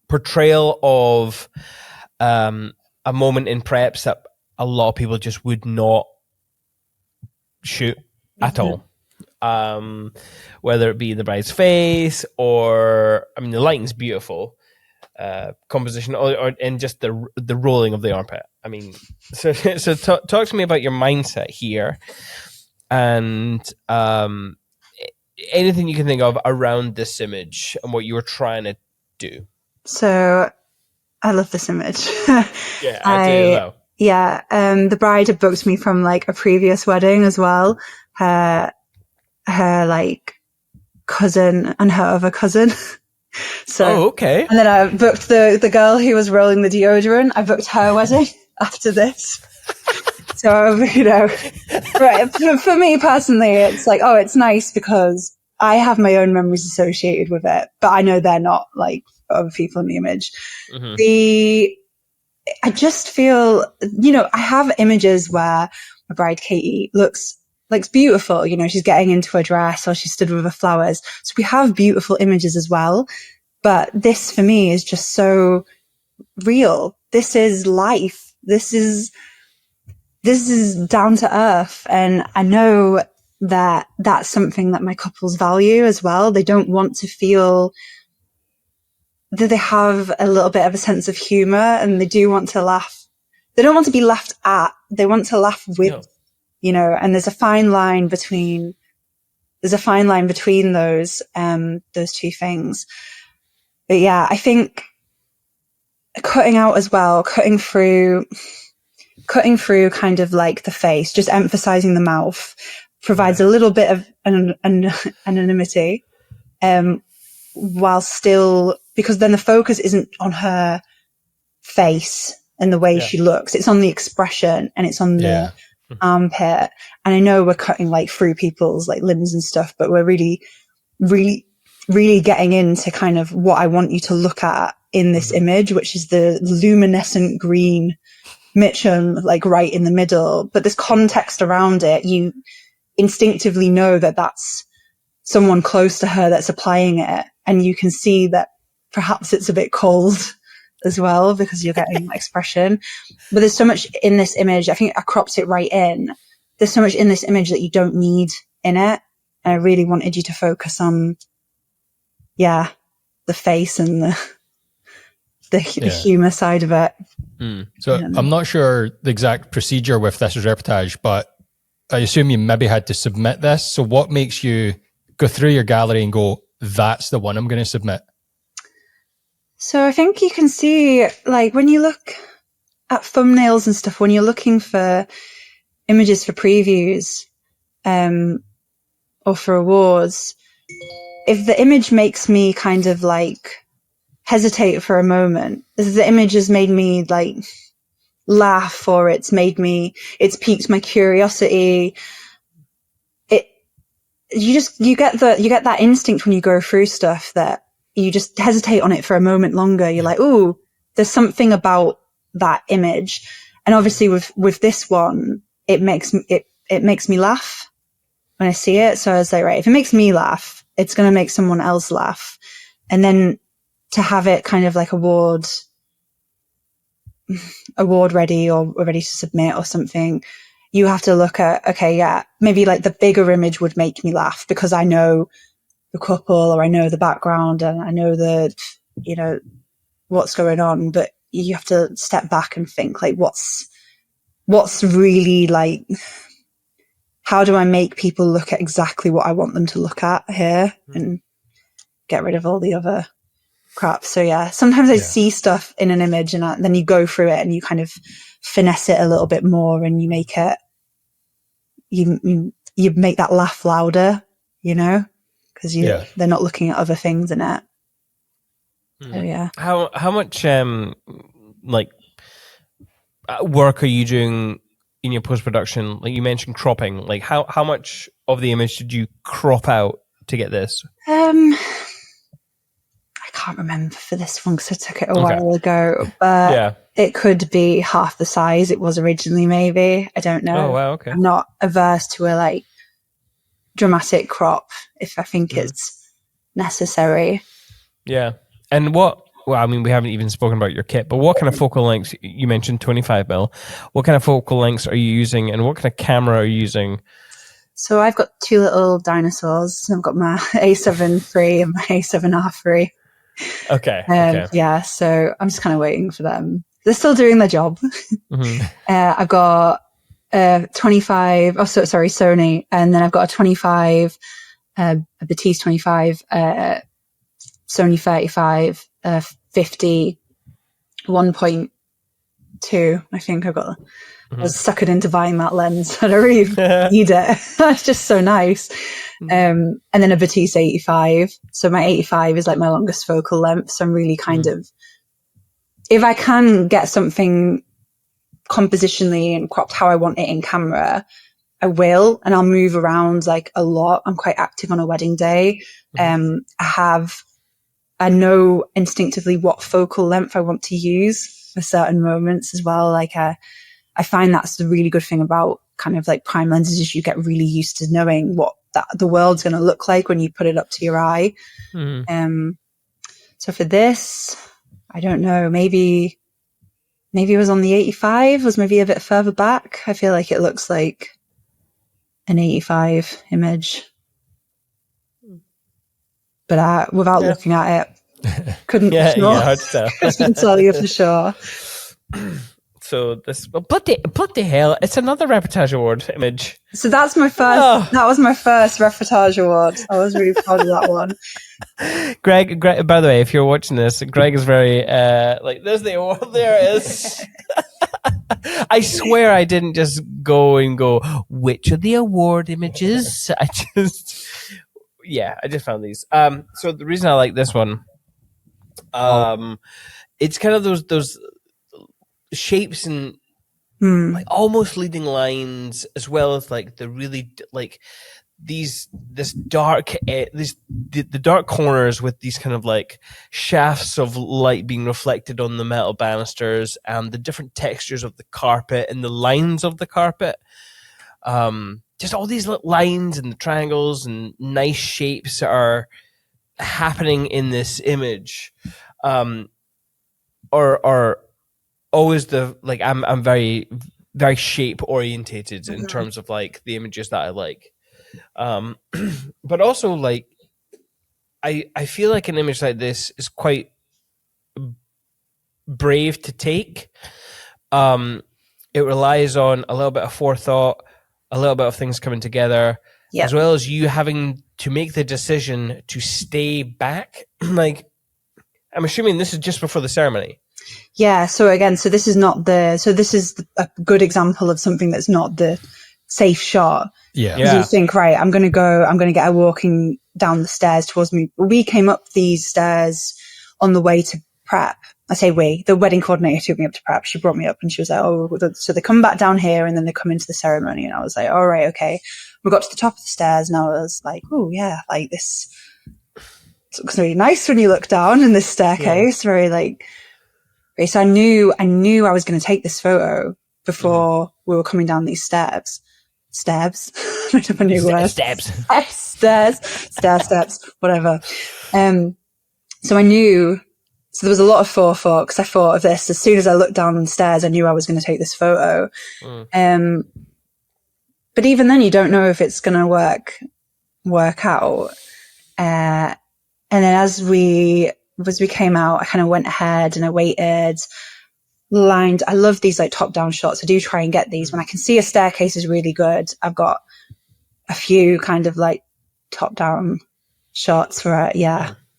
portrayal of a moment in preps that a lot of people just would not shoot at all. Whether it be the bride's face or, I mean, the lighting's beautiful, composition, or and just the rolling of the armpit. I mean, so talk to me about your mindset here, and anything you can think of around this image and what you were trying to do. So, I love this image. Yeah, I do as well. Yeah, the bride had booked me from like a previous wedding as well. Her like cousin and her other cousin. So, okay. And then I booked the girl who was rolling the deodorant. I booked her wedding after this. So, you know, right. For me personally, it's like, oh, it's nice because I have my own memories associated with it, but I know they're not like other people in the image. Mm-hmm. I just feel, you know, I have images where my bride Katie looks beautiful. You know, she's getting into a dress or she stood with her flowers. So we have beautiful images as well. But this for me is just so real. This is life. This is down to earth. And I know that that's something that my couples value as well. They don't want to feel that they have a little bit of a sense of humor, and they do want to laugh. They don't want to be laughed at. They want to laugh with, you know, and there's a fine line between those two things. But yeah, I think cutting through kind of like the face, just emphasizing the mouth provides a little bit of anonymity, while still, because then the focus isn't on her face and the way she looks. It's on the expression and it's on the armpit. And I know we're cutting like through people's like limbs and stuff, but we're really, really, really getting into kind of what I want you to look at in this image, which is the luminescent green Mitchum, like right in the middle. But there's context around it. You instinctively know that that's someone close to her that's applying it. And you can see that perhaps it's a bit cold as well because you're getting expression. But there's so much in this image. I think I cropped it right in. There's so much in this image that you don't need in it. And I really wanted you to focus on, the face and the humor side of it. So I'm not sure the exact procedure with this reportage, but I assume you maybe had to submit this. So what makes you go through your gallery and go, that's the one I'm going to submit? So I think you can see, like, when you look at thumbnails and stuff, when you're looking for images for previews, or for awards, if the image makes me kind of like hesitate for a moment, if the image has made me like laugh, or it's piqued my curiosity, you get that instinct when you go through stuff that you just hesitate on it for a moment longer. You're like, ooh, there's something about that image. And obviously with this one, it makes me laugh when I see it. So I was like, right, if it makes me laugh, it's going to make someone else laugh. And then to have it kind of like award ready or ready to submit or something, you have to look at, maybe like the bigger image would make me laugh because I know the couple, or I know the background, and I know what's going on. But you have to step back and think, like, what's really, like, how do I make people look at exactly what I want them to look at here and get rid of all the other crap. So yeah, sometimes I see stuff in an image and then you go through it and you kind of finesse it a little bit more, and you make it, you make that laugh louder, you know, because they're not looking at other things in it. So yeah. How much work are you doing in your post-production? Like you mentioned cropping, like how much of the image did you crop out to get this? I can't remember for this one because I took it a while ago, but it could be half the size it was originally, maybe. I don't know. Oh, wow, okay. I'm not averse to a like dramatic crop if I think it's necessary. Yeah. And we haven't even spoken about your kit, but what kind of focal lengths, you mentioned 25mm, what kind of focal lengths are you using, and what kind of camera are you using So I've got two little dinosaurs. I've got my A7 III and my A7R III. Okay. Yeah, so I'm just kind of waiting for them. They're still doing their job. Mm-hmm. I've got 25, Sony, and then I've got a 25, a Batiste 25, Sony 35, 50, 1.2. I think I've got. I was suckered into buying that lens. I don't really need it. It's just so nice. And then a Batiste 85. So my 85 is like my longest focal length. So I'm really kind of, if I can get something compositionally and cropped how I want it in camera, I will, and I'll move around like a lot. I'm quite active on a wedding day. I know instinctively what focal length I want to use for certain moments as well. Like, I find that's the really good thing about kind of like prime lenses is you get really used to knowing what the world's going to look like when you put it up to your eye. So for this, I don't know, maybe it was on the 85, was maybe a bit further back. I feel like it looks like an 85 image. But without looking at it, couldn't tell you for sure. So this, bloody hell, it's another reportage award image. So that's my first. That was my first reportage award. I was really proud of that one. Greg, by the way, if you're watching this, Greg is very like, there's the award. There it is. I swear I didn't just go, which are the award images? I just found these. So the reason I like this one, it's kind of those shapes and like almost leading lines, as well as like the really like the dark corners with these kind of like shafts of light being reflected on the metal banisters, and the different textures of the carpet and the lines of the carpet. Just all these little lines and the triangles and nice shapes are happening in this image. Or always I'm very, very shape orientated in terms of like the images that I like. But also like, I feel like an image like this is quite brave to take. It relies on a little bit of forethought, a little bit of things coming together, as well as you having to make the decision to stay back. Like, I'm assuming this is just before the ceremony. Yeah. So again, this is a good example of something that's not the safe shot. Yeah. Because you think, right, I'm going to get her walking down the stairs towards me. We came up these stairs on the way to prep. I say we, the wedding coordinator took me up to prep. She brought me up and she was like, so they come back down here and then they come into the ceremony. And I was like, all right, okay. We got to the top of the stairs and I was like, oh yeah, like this looks really nice when you look down in this staircase. Very like, so I knew I was going to take this photo before we were coming down these steps. Made up a new word. Steps, whatever. So I knew. So there was a lot of forethought because I thought of this as soon as I looked down the stairs. I knew I was going to take this photo. But even then, you don't know if it's going to work out. And then as we came out, I kind of went ahead and I waited, lined. I love these like top down shots. I do try and get these when I can see a staircase is really good. I've got a few kind of like top down shots where I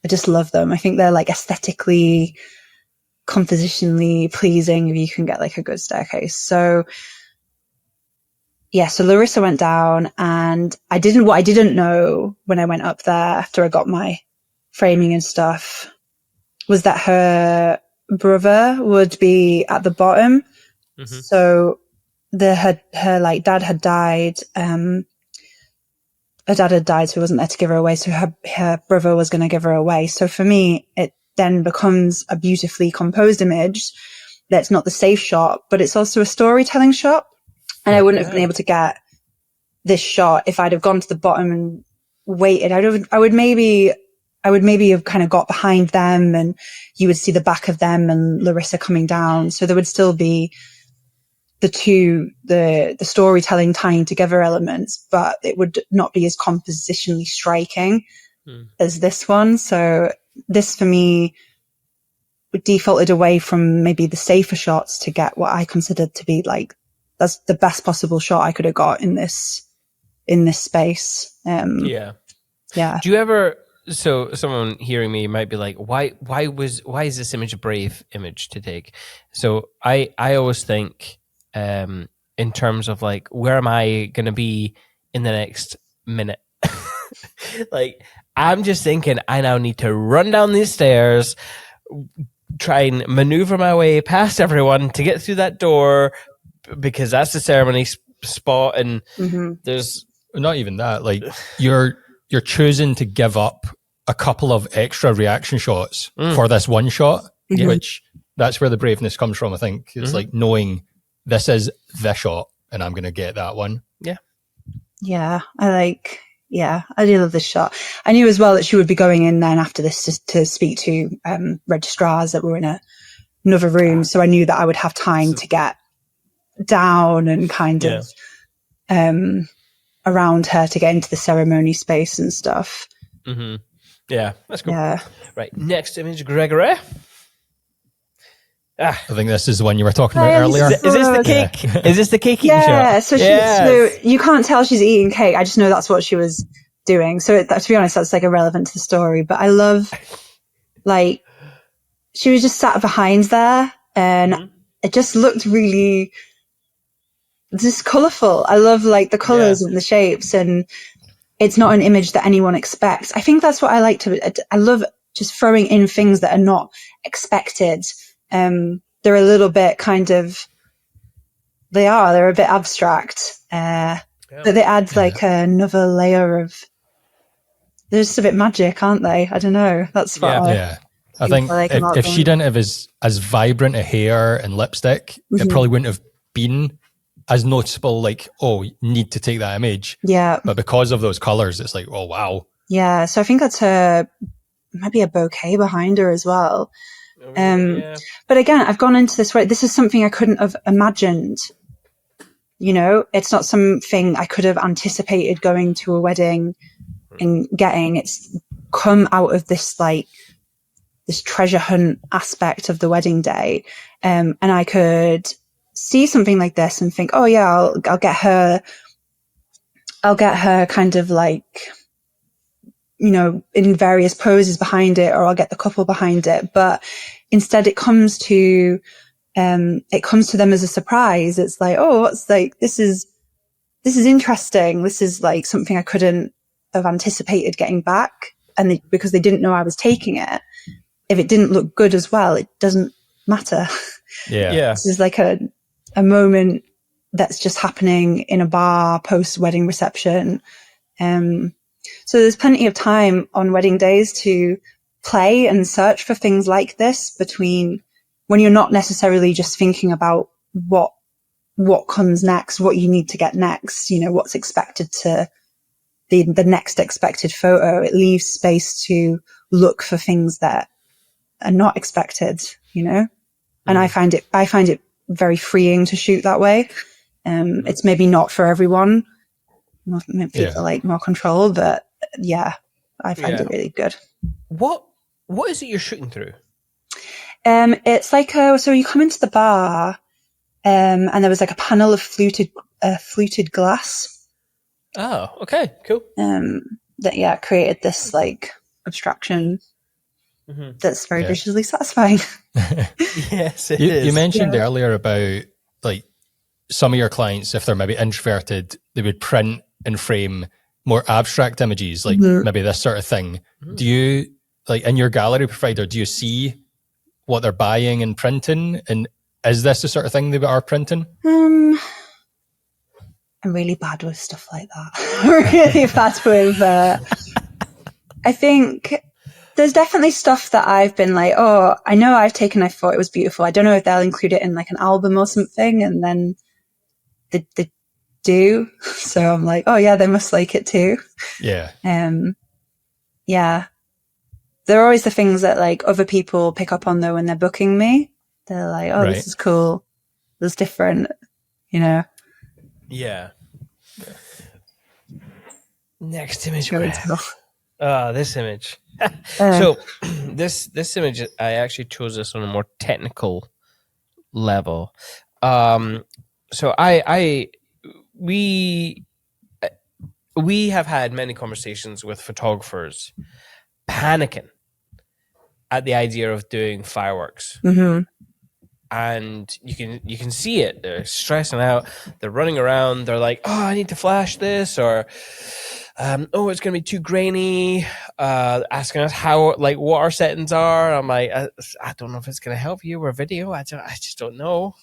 just love them. I think they're like aesthetically, compositionally pleasing if you can get like a good staircase. So so Larissa went down and what I didn't know when I went up there after I got my framing and stuff was that her brother would be at the bottom. So her like dad had died. Her dad had died, so he wasn't there to give her away. So her brother was going to give her away. So for me, it then becomes a beautifully composed image that's not the safe shot, but it's also a storytelling shot. And I wouldn't have been able to get this shot if I'd have gone to the bottom and waited. I would maybe have kind of got behind them and you would see the back of them and Larissa coming down. So there would still be the storytelling tying together elements, but it would not be as compositionally striking as this one. So this for me defaulted away from maybe the safer shots to get what I considered to be like, that's the best possible shot I could have got in this space. Yeah. Do you ever, so someone hearing me might be like, why is this image a brave image to take? So I always think, in terms of like, where am I going to be in the next minute? Like, I'm just thinking I now need to run down these stairs, try and maneuver my way past everyone to get through that door, because that's the ceremony spot. And there's not even that, like you're choosing to give up a couple of extra reaction shots for this one shot, which that's where the braveness comes from. I think it's like knowing this is the shot and I'm going to get that one. Yeah. I do love this shot. I knew as well that she would be going in then after this to speak to registrars that were in another room. So I knew that I would have time to get down and kind of around her to get into the ceremony space and stuff. Yeah, that's cool. Yeah. Right, next image, Gregory. I think this is the one you were talking about earlier. Is this the cake? Yeah. Is this the cake eating shot? So you can't tell she's eating cake. I just know that's what she was doing. So to be honest, that's like irrelevant to the story. But I love, like, she was just sat behind there, and it just looked really just colourful. I love like the colours and the shapes, and it's not an image that anyone expects. I think that's what I like I love just throwing in things that are not expected. They're a little bit kind of, they're a bit abstract, but they add like another layer of, they're just a bit magic, aren't they? I don't know. That's what I think if she didn't have as vibrant a hair and lipstick, it probably wouldn't have been as noticeable, like, oh, you need to take that image. Yeah. But because of those colors, it's like, oh, wow. Yeah. So I think that's maybe a bouquet behind her as well. But again, I've gone into this way. This is something I couldn't have imagined. You know, it's not something I could have anticipated going to a wedding and getting. It's come out of this, like, this treasure hunt aspect of the wedding day. And I could see something like this and think, oh yeah, I'll get her kind of like, you know, in various poses behind it, or I'll get the couple behind it. But instead it comes to them as a surprise. It's like, oh, it's like, this is interesting. This is like something I couldn't have anticipated getting back. And because they didn't know I was taking it, if it didn't look good as well, it doesn't matter. Yeah. This is like a moment that's just happening in a bar post wedding reception. So there's plenty of time on wedding days to play and search for things like this, between when you're not necessarily just thinking about what comes next, what you need to get next, you know, what's expected to the next expected photo. It leaves space to look for things that are not expected, you know? And I find it very freeing to shoot that way. It's maybe not for everyone. Maybe people like more control, but I find it really good. What is it you're shooting through? It's like so you come into the bar, and there was like a panel of fluted glass. Oh, okay, cool. That created this like abstraction that's very visually satisfying. Yes, it is. You mentioned earlier about like some of your clients, if they're maybe introverted, they would print and frame more abstract images, like maybe this sort of thing. Do you, like in your gallery provider, do you see what they're buying and printing? And is this the sort of thing they are printing? I'm really bad with stuff like that. Really bad with, I think there's definitely stuff that I've been like, oh, I know I've taken, I thought it was beautiful. I don't know if they'll include it in like an album or something. And then they do. So I'm like, oh yeah, they must like it too. Yeah. Yeah. There are always the things that like other people pick up on though when they're booking me. They're like, oh, this is cool. This is different. you know. Yeah. Next image. This image. So this image, I actually chose this on a more technical level. So we have had many conversations with photographers panicking at the idea of doing fireworks. Mm-hmm. And you can see it. They're stressing out. They're running around. They're like, oh, I need to flash this, or oh, it's going to be too grainy. Asking us what our settings are. I'm like, I don't know if it's going to help you or video. I just don't know.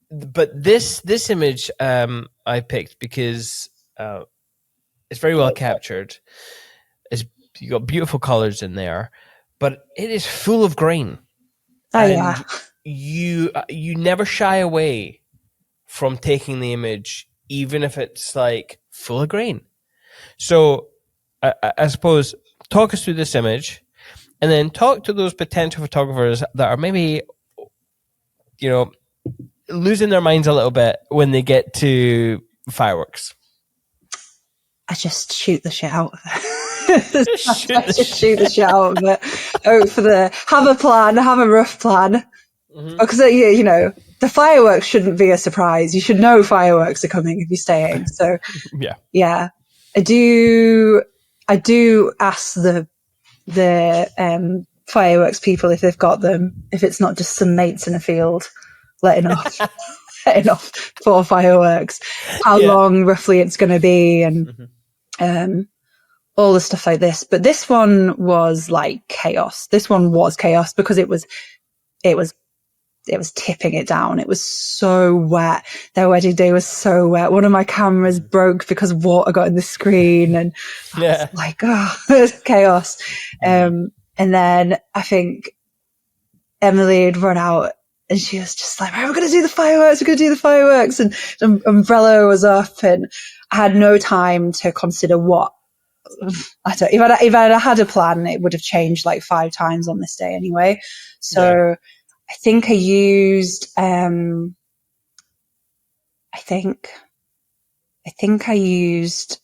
But this image I picked because it's very well captured. You got beautiful colors in there, but it is full of grain. And you never shy away from taking the image, even if it's like full of grain. So I suppose talk us through this image, and then talk to those potential photographers that are maybe, losing their minds a little bit when they get to fireworks. I just shoot the shit out of it. Shoot the shit out of it. Have a plan, have a rough plan. Mm-hmm. Because, the fireworks shouldn't be a surprise. You should know fireworks are coming if you're staying. So, yeah. I do ask the fireworks people if they've got them, if it's not just some mates in a field letting off 4 fireworks, how long roughly it's going to be, and all the stuff like this. But this one was like chaos. This one was chaos because it was tipping it down. It was so wet. Their wedding day was so wet. One of my cameras broke because water got in the screen, and I was like, it was chaos. And then I think Emily had run out, and she was just like, right, we're going to do the fireworks. And the umbrella was up, and I had no time to consider if I'd had a plan, it would have changed like 5 times on this day anyway. So I think I used, I think I used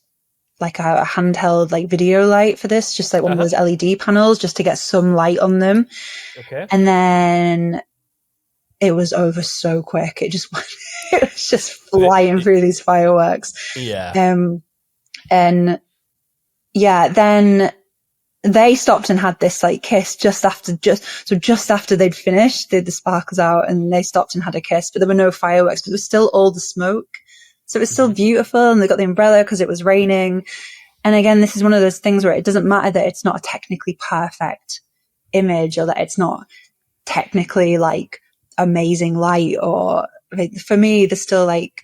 like a handheld like video light for this, just like one of those LED panels, just to get some light on them. Okay. And then it was over so quick. It was just flying through these fireworks. Yeah. And then they stopped and had this like kiss just after they'd finished, they had the sparkles out, and they stopped and had a kiss, but there were no fireworks, but there was still all the smoke. So it was still beautiful, and they got the umbrella because it was raining. And again, this is one of those things where it doesn't matter that it's not a technically perfect image, or that it's not technically like amazing light, or for me, there's still like,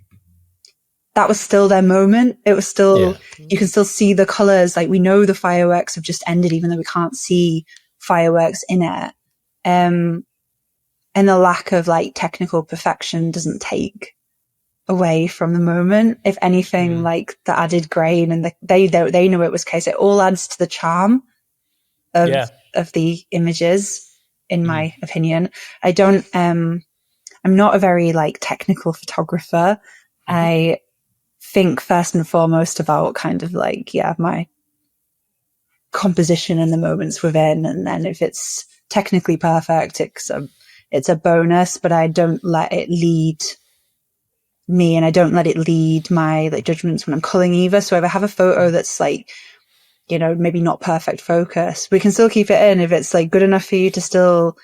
that was still their moment. It was still, you can still see the colors. Like, we know the fireworks have just ended, even though we can't see fireworks in it. And the lack of like technical perfection doesn't take away from the moment. If anything, like the added grain and they know it was case, it all adds to the charm of the images, in my opinion. I'm not a very like technical photographer. I think first and foremost about kind of like, my composition and the moments within. And then if it's technically perfect, it's a bonus, but I don't let it lead me, and I don't let it lead my like judgments when I'm culling either. So if I have a photo that's like, maybe not perfect focus, we can still keep it in if it's like good enough for you to still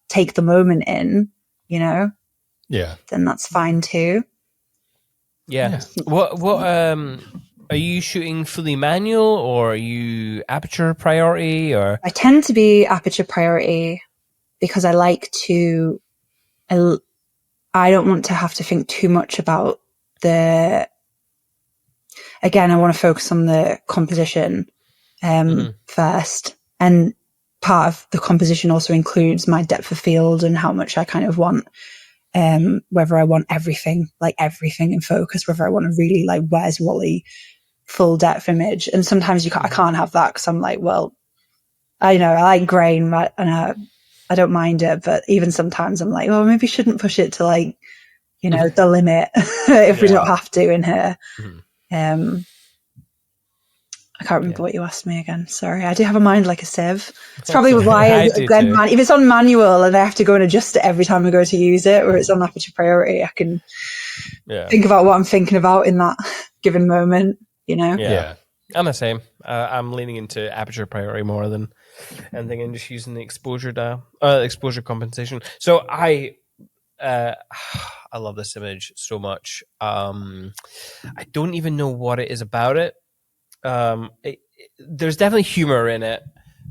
take the moment in, then that's fine too. Yeah. What are you shooting fully manual, or are you aperture priority, or? I tend to be aperture priority because I like to, I don't want to have to think too much about I want to focus on the composition first. And part of the composition also includes my depth of field and how much I kind of want, whether I want everything in focus, whether I want a really like Where's Wally full depth image. And sometimes I can't have that because I'm like, well, I like grain, and I don't mind it, but even sometimes I'm like, oh, maybe you shouldn't push it to like, you know, the limit if we don't have to in here. I can't remember what you asked me again. Sorry. I do have a mind like a sieve. It's probably why if it's on manual and I have to go and adjust it every time I go to use it, or it's on aperture priority, I can think about what I'm thinking about in that given moment, you know? Yeah. I'm the same. I'm leaning into aperture priority more than anything and just using the exposure dial, exposure compensation. So I love this image so much. I don't even know what it is about it. There's definitely humor in it,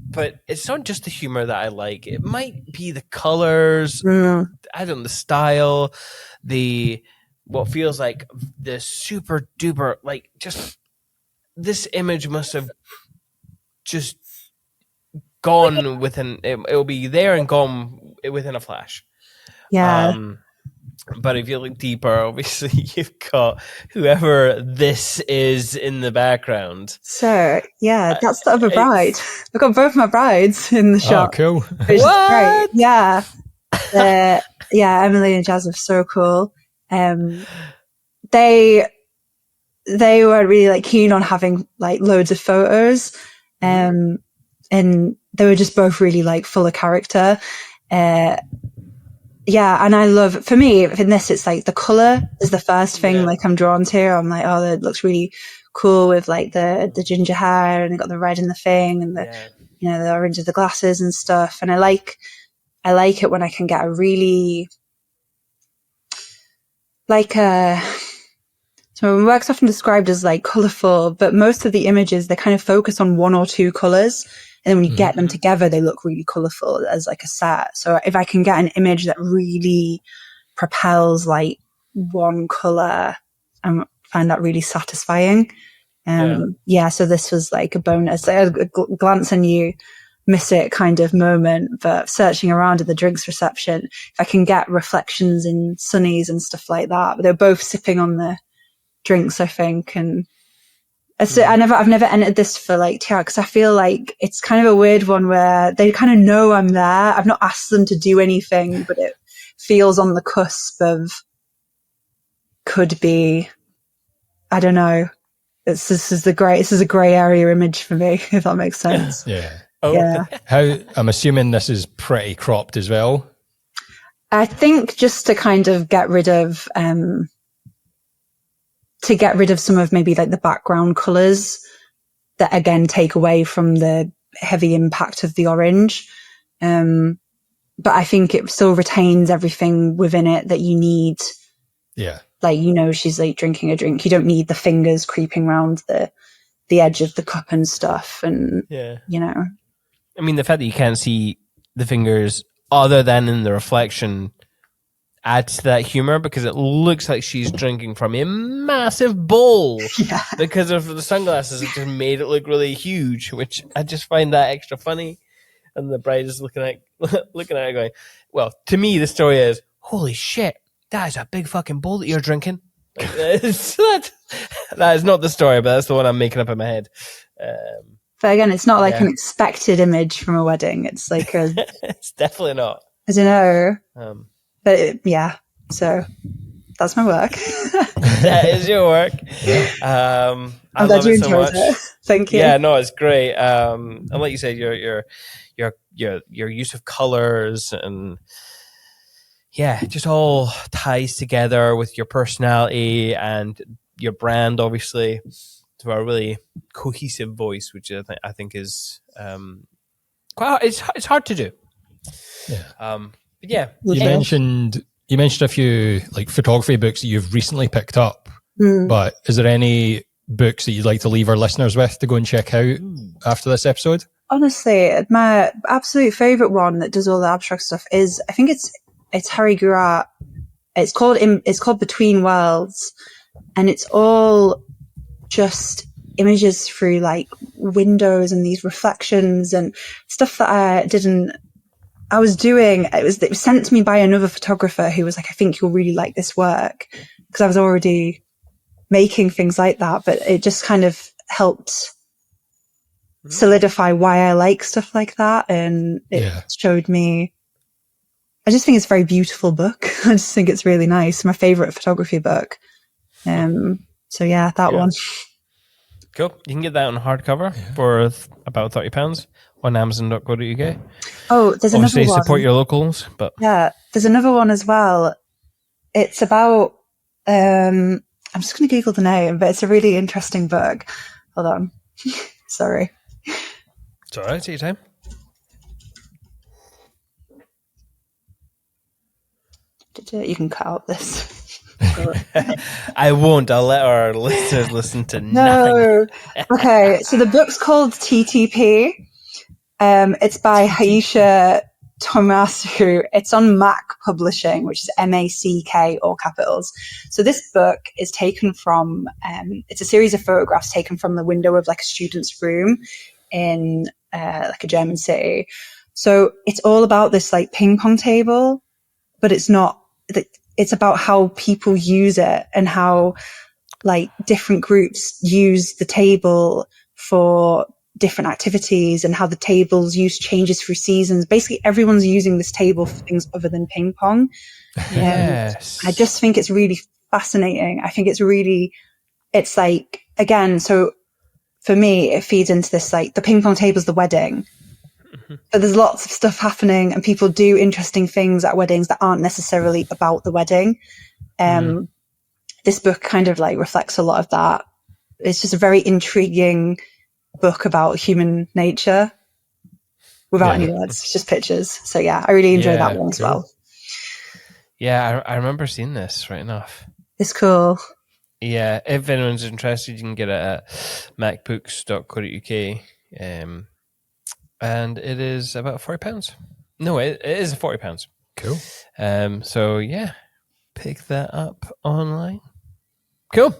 but it's not just the humor that I like. It might be the colors, I don't know, the style, what feels like the super duper, like just this image must have just gone within, it'll be there and gone within a flash. Yeah. But if you look deeper, obviously you've got whoever this is in the background. So yeah, that's that of a bride. I've got both my brides in the shot. Oh, cool! Which is great. Yeah, Emily and Jazz are so cool. They were really like keen on having like loads of photos, and they were just both really like full of character. Yeah, and I love, for me, in this, it's like the colour is the first thing like I'm drawn to. I'm like, oh, that looks really cool with like the ginger hair, and they got the red in the thing, and the you know, the orange of the glasses and stuff. And I like it when I can get a really like so work's often described as like colourful, but most of the images, they kind of focus on one or two colours. And then when you get them together, they look really colourful as like a set. So if I can get an image that really propels like one colour, I find that really satisfying. So this was like a bonus. A glance and you miss it kind of moment, but searching around at the drinks reception, if I can get reflections in sunnies and stuff like that, they're both sipping on the drinks, I think, and I've never entered this for like TWA because I feel like it's kind of a weird one where they kind of know I'm there. I've not asked them to do anything, but it feels on the cusp of could be. I don't know. This is a grey area image for me, if that makes sense. Yeah. Yeah. How I'm assuming this is pretty cropped as well. I think just to kind of get rid of some of maybe like the background colours that again take away from the heavy impact of the orange. But I think it still retains everything within it that you need. Yeah. Like, you know, she's like drinking a drink. You don't need the fingers creeping around the edge of the cup and stuff. And, you know. I mean, the fact that you can't see the fingers other than in the reflection adds to that humor because it looks like she's drinking from a massive bowl because of the sunglasses. It just made it look really huge, which I just find that extra funny. And the bride is looking at it going, well, to me, the story is, holy shit, that is a big fucking bowl that you're drinking. That is not the story, but that's the one I'm making up in my head. But again, it's not like an expected image from a wedding. It's like it's definitely not. I don't know. But so that's my work. That is your work. I love it so much. Thank you. Yeah, no, it's great. And like you said, your use of colors and it just all ties together with your personality and your brand, obviously, to a really cohesive voice, which I think is quite. It's hard to do. Yeah. You mentioned a few like photography books that you've recently picked up, but is there any books that you'd like to leave our listeners with to go and check out after this episode? Honestly, my absolute favorite one that does all the abstract stuff is, I think it's Harry Gurat. It's called Between Worlds, and it's all just images through like windows and these reflections and stuff that I was doing. It was sent to me by another photographer who was like, I think you'll really like this work, because I was already making things like that, but it just kind of helped solidify why I like stuff like that. And it showed me I just think it's a very beautiful book. I just think it's really nice. My favorite photography book. So yeah, that one. Cool. You can get that on hardcover for about £30 on Amazon.co.uk. Oh, there's Obviously, another one. Support your locals, but yeah, there's another one as well. It's about. I'm just going to Google the name, but it's a really interesting book. Hold on. Sorry. It's all right. Take your time. You can cut out this. I won't. I'll let our listeners listen to nothing. No. Okay, so the book's called TTP. It's by Haisha Tomasu. It's on Mac Publishing, which is MACK, all capitals. So this book is taken from, it's a series of photographs taken from the window of like a student's room in like a German city. So it's all about this like ping pong table, but it's not, it's about how people use it and how like different groups use the table for different activities and how the table's use changes through seasons. Basically, everyone's using this table for things other than ping pong. Yes. I just think it's really fascinating. I think it's like, again, so for me, it feeds into this, like the ping pong table's the wedding. But there's lots of stuff happening and people do interesting things at weddings that aren't necessarily about the wedding. This book kind of like reflects a lot of that. It's just a very intriguing book about human nature without any words. It's just pictures. So yeah, I really enjoyed that one as well. Yeah, I remember seeing this, right enough. It's cool. Yeah, if anyone's interested, you can get it at macbooks.co.uk. And it is about £40. No, it is £40. Cool. So yeah, pick that up online. Cool.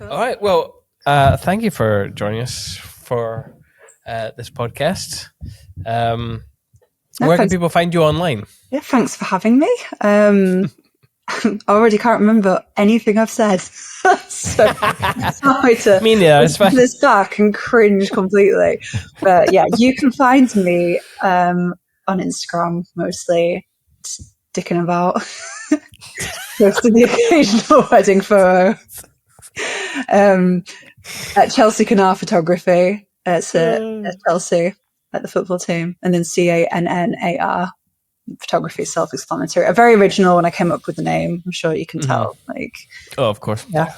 All right. Well, thank you for joining us for this podcast. Where can people find you online? Yeah, thanks for having me. I already can't remember anything I've said. So sorry to Me neither, it's fine. this back and cringe completely. But yeah, you can find me on Instagram mostly, just dicking about, posting the occasional wedding photo. At Chelsea Cannar Photography. It's at Chelsea at the football team, and then Cannar. Photography is self-explanatory. A very original when I came up with the name. I'm sure you can tell. Like, oh, of course. Yeah.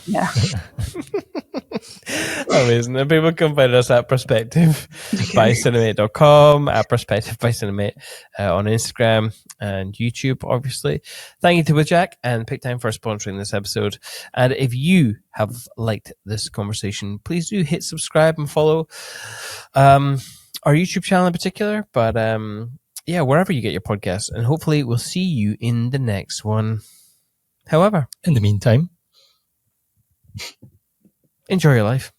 Amazing. And people can find us at Perspective by Cinemate.com, at Perspective by Cinemate on Instagram and YouTube, obviously. Thank you to Jack and Pick Time for sponsoring this episode. And if you have liked this conversation, please do hit subscribe and follow our YouTube channel in particular. But yeah, wherever you get your podcasts, and hopefully we'll see you in the next one. However, in the meantime, enjoy your life.